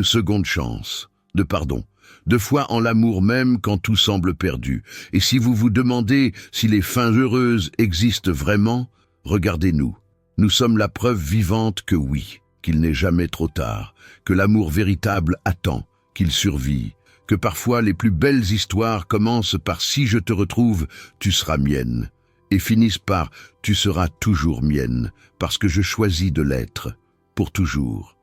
seconde chance, de pardon, de foi en l'amour même quand tout semble perdu. Et si vous vous demandez si les fins heureuses existent vraiment, regardez-nous. Nous sommes la preuve vivante que oui, qu'il n'est jamais trop tard, que l'amour véritable attend, qu'il survit, que parfois les plus belles histoires commencent par « si je te retrouve, tu seras mienne » et finissent par « tu seras toujours mienne, parce que je choisis de l'être, pour toujours ».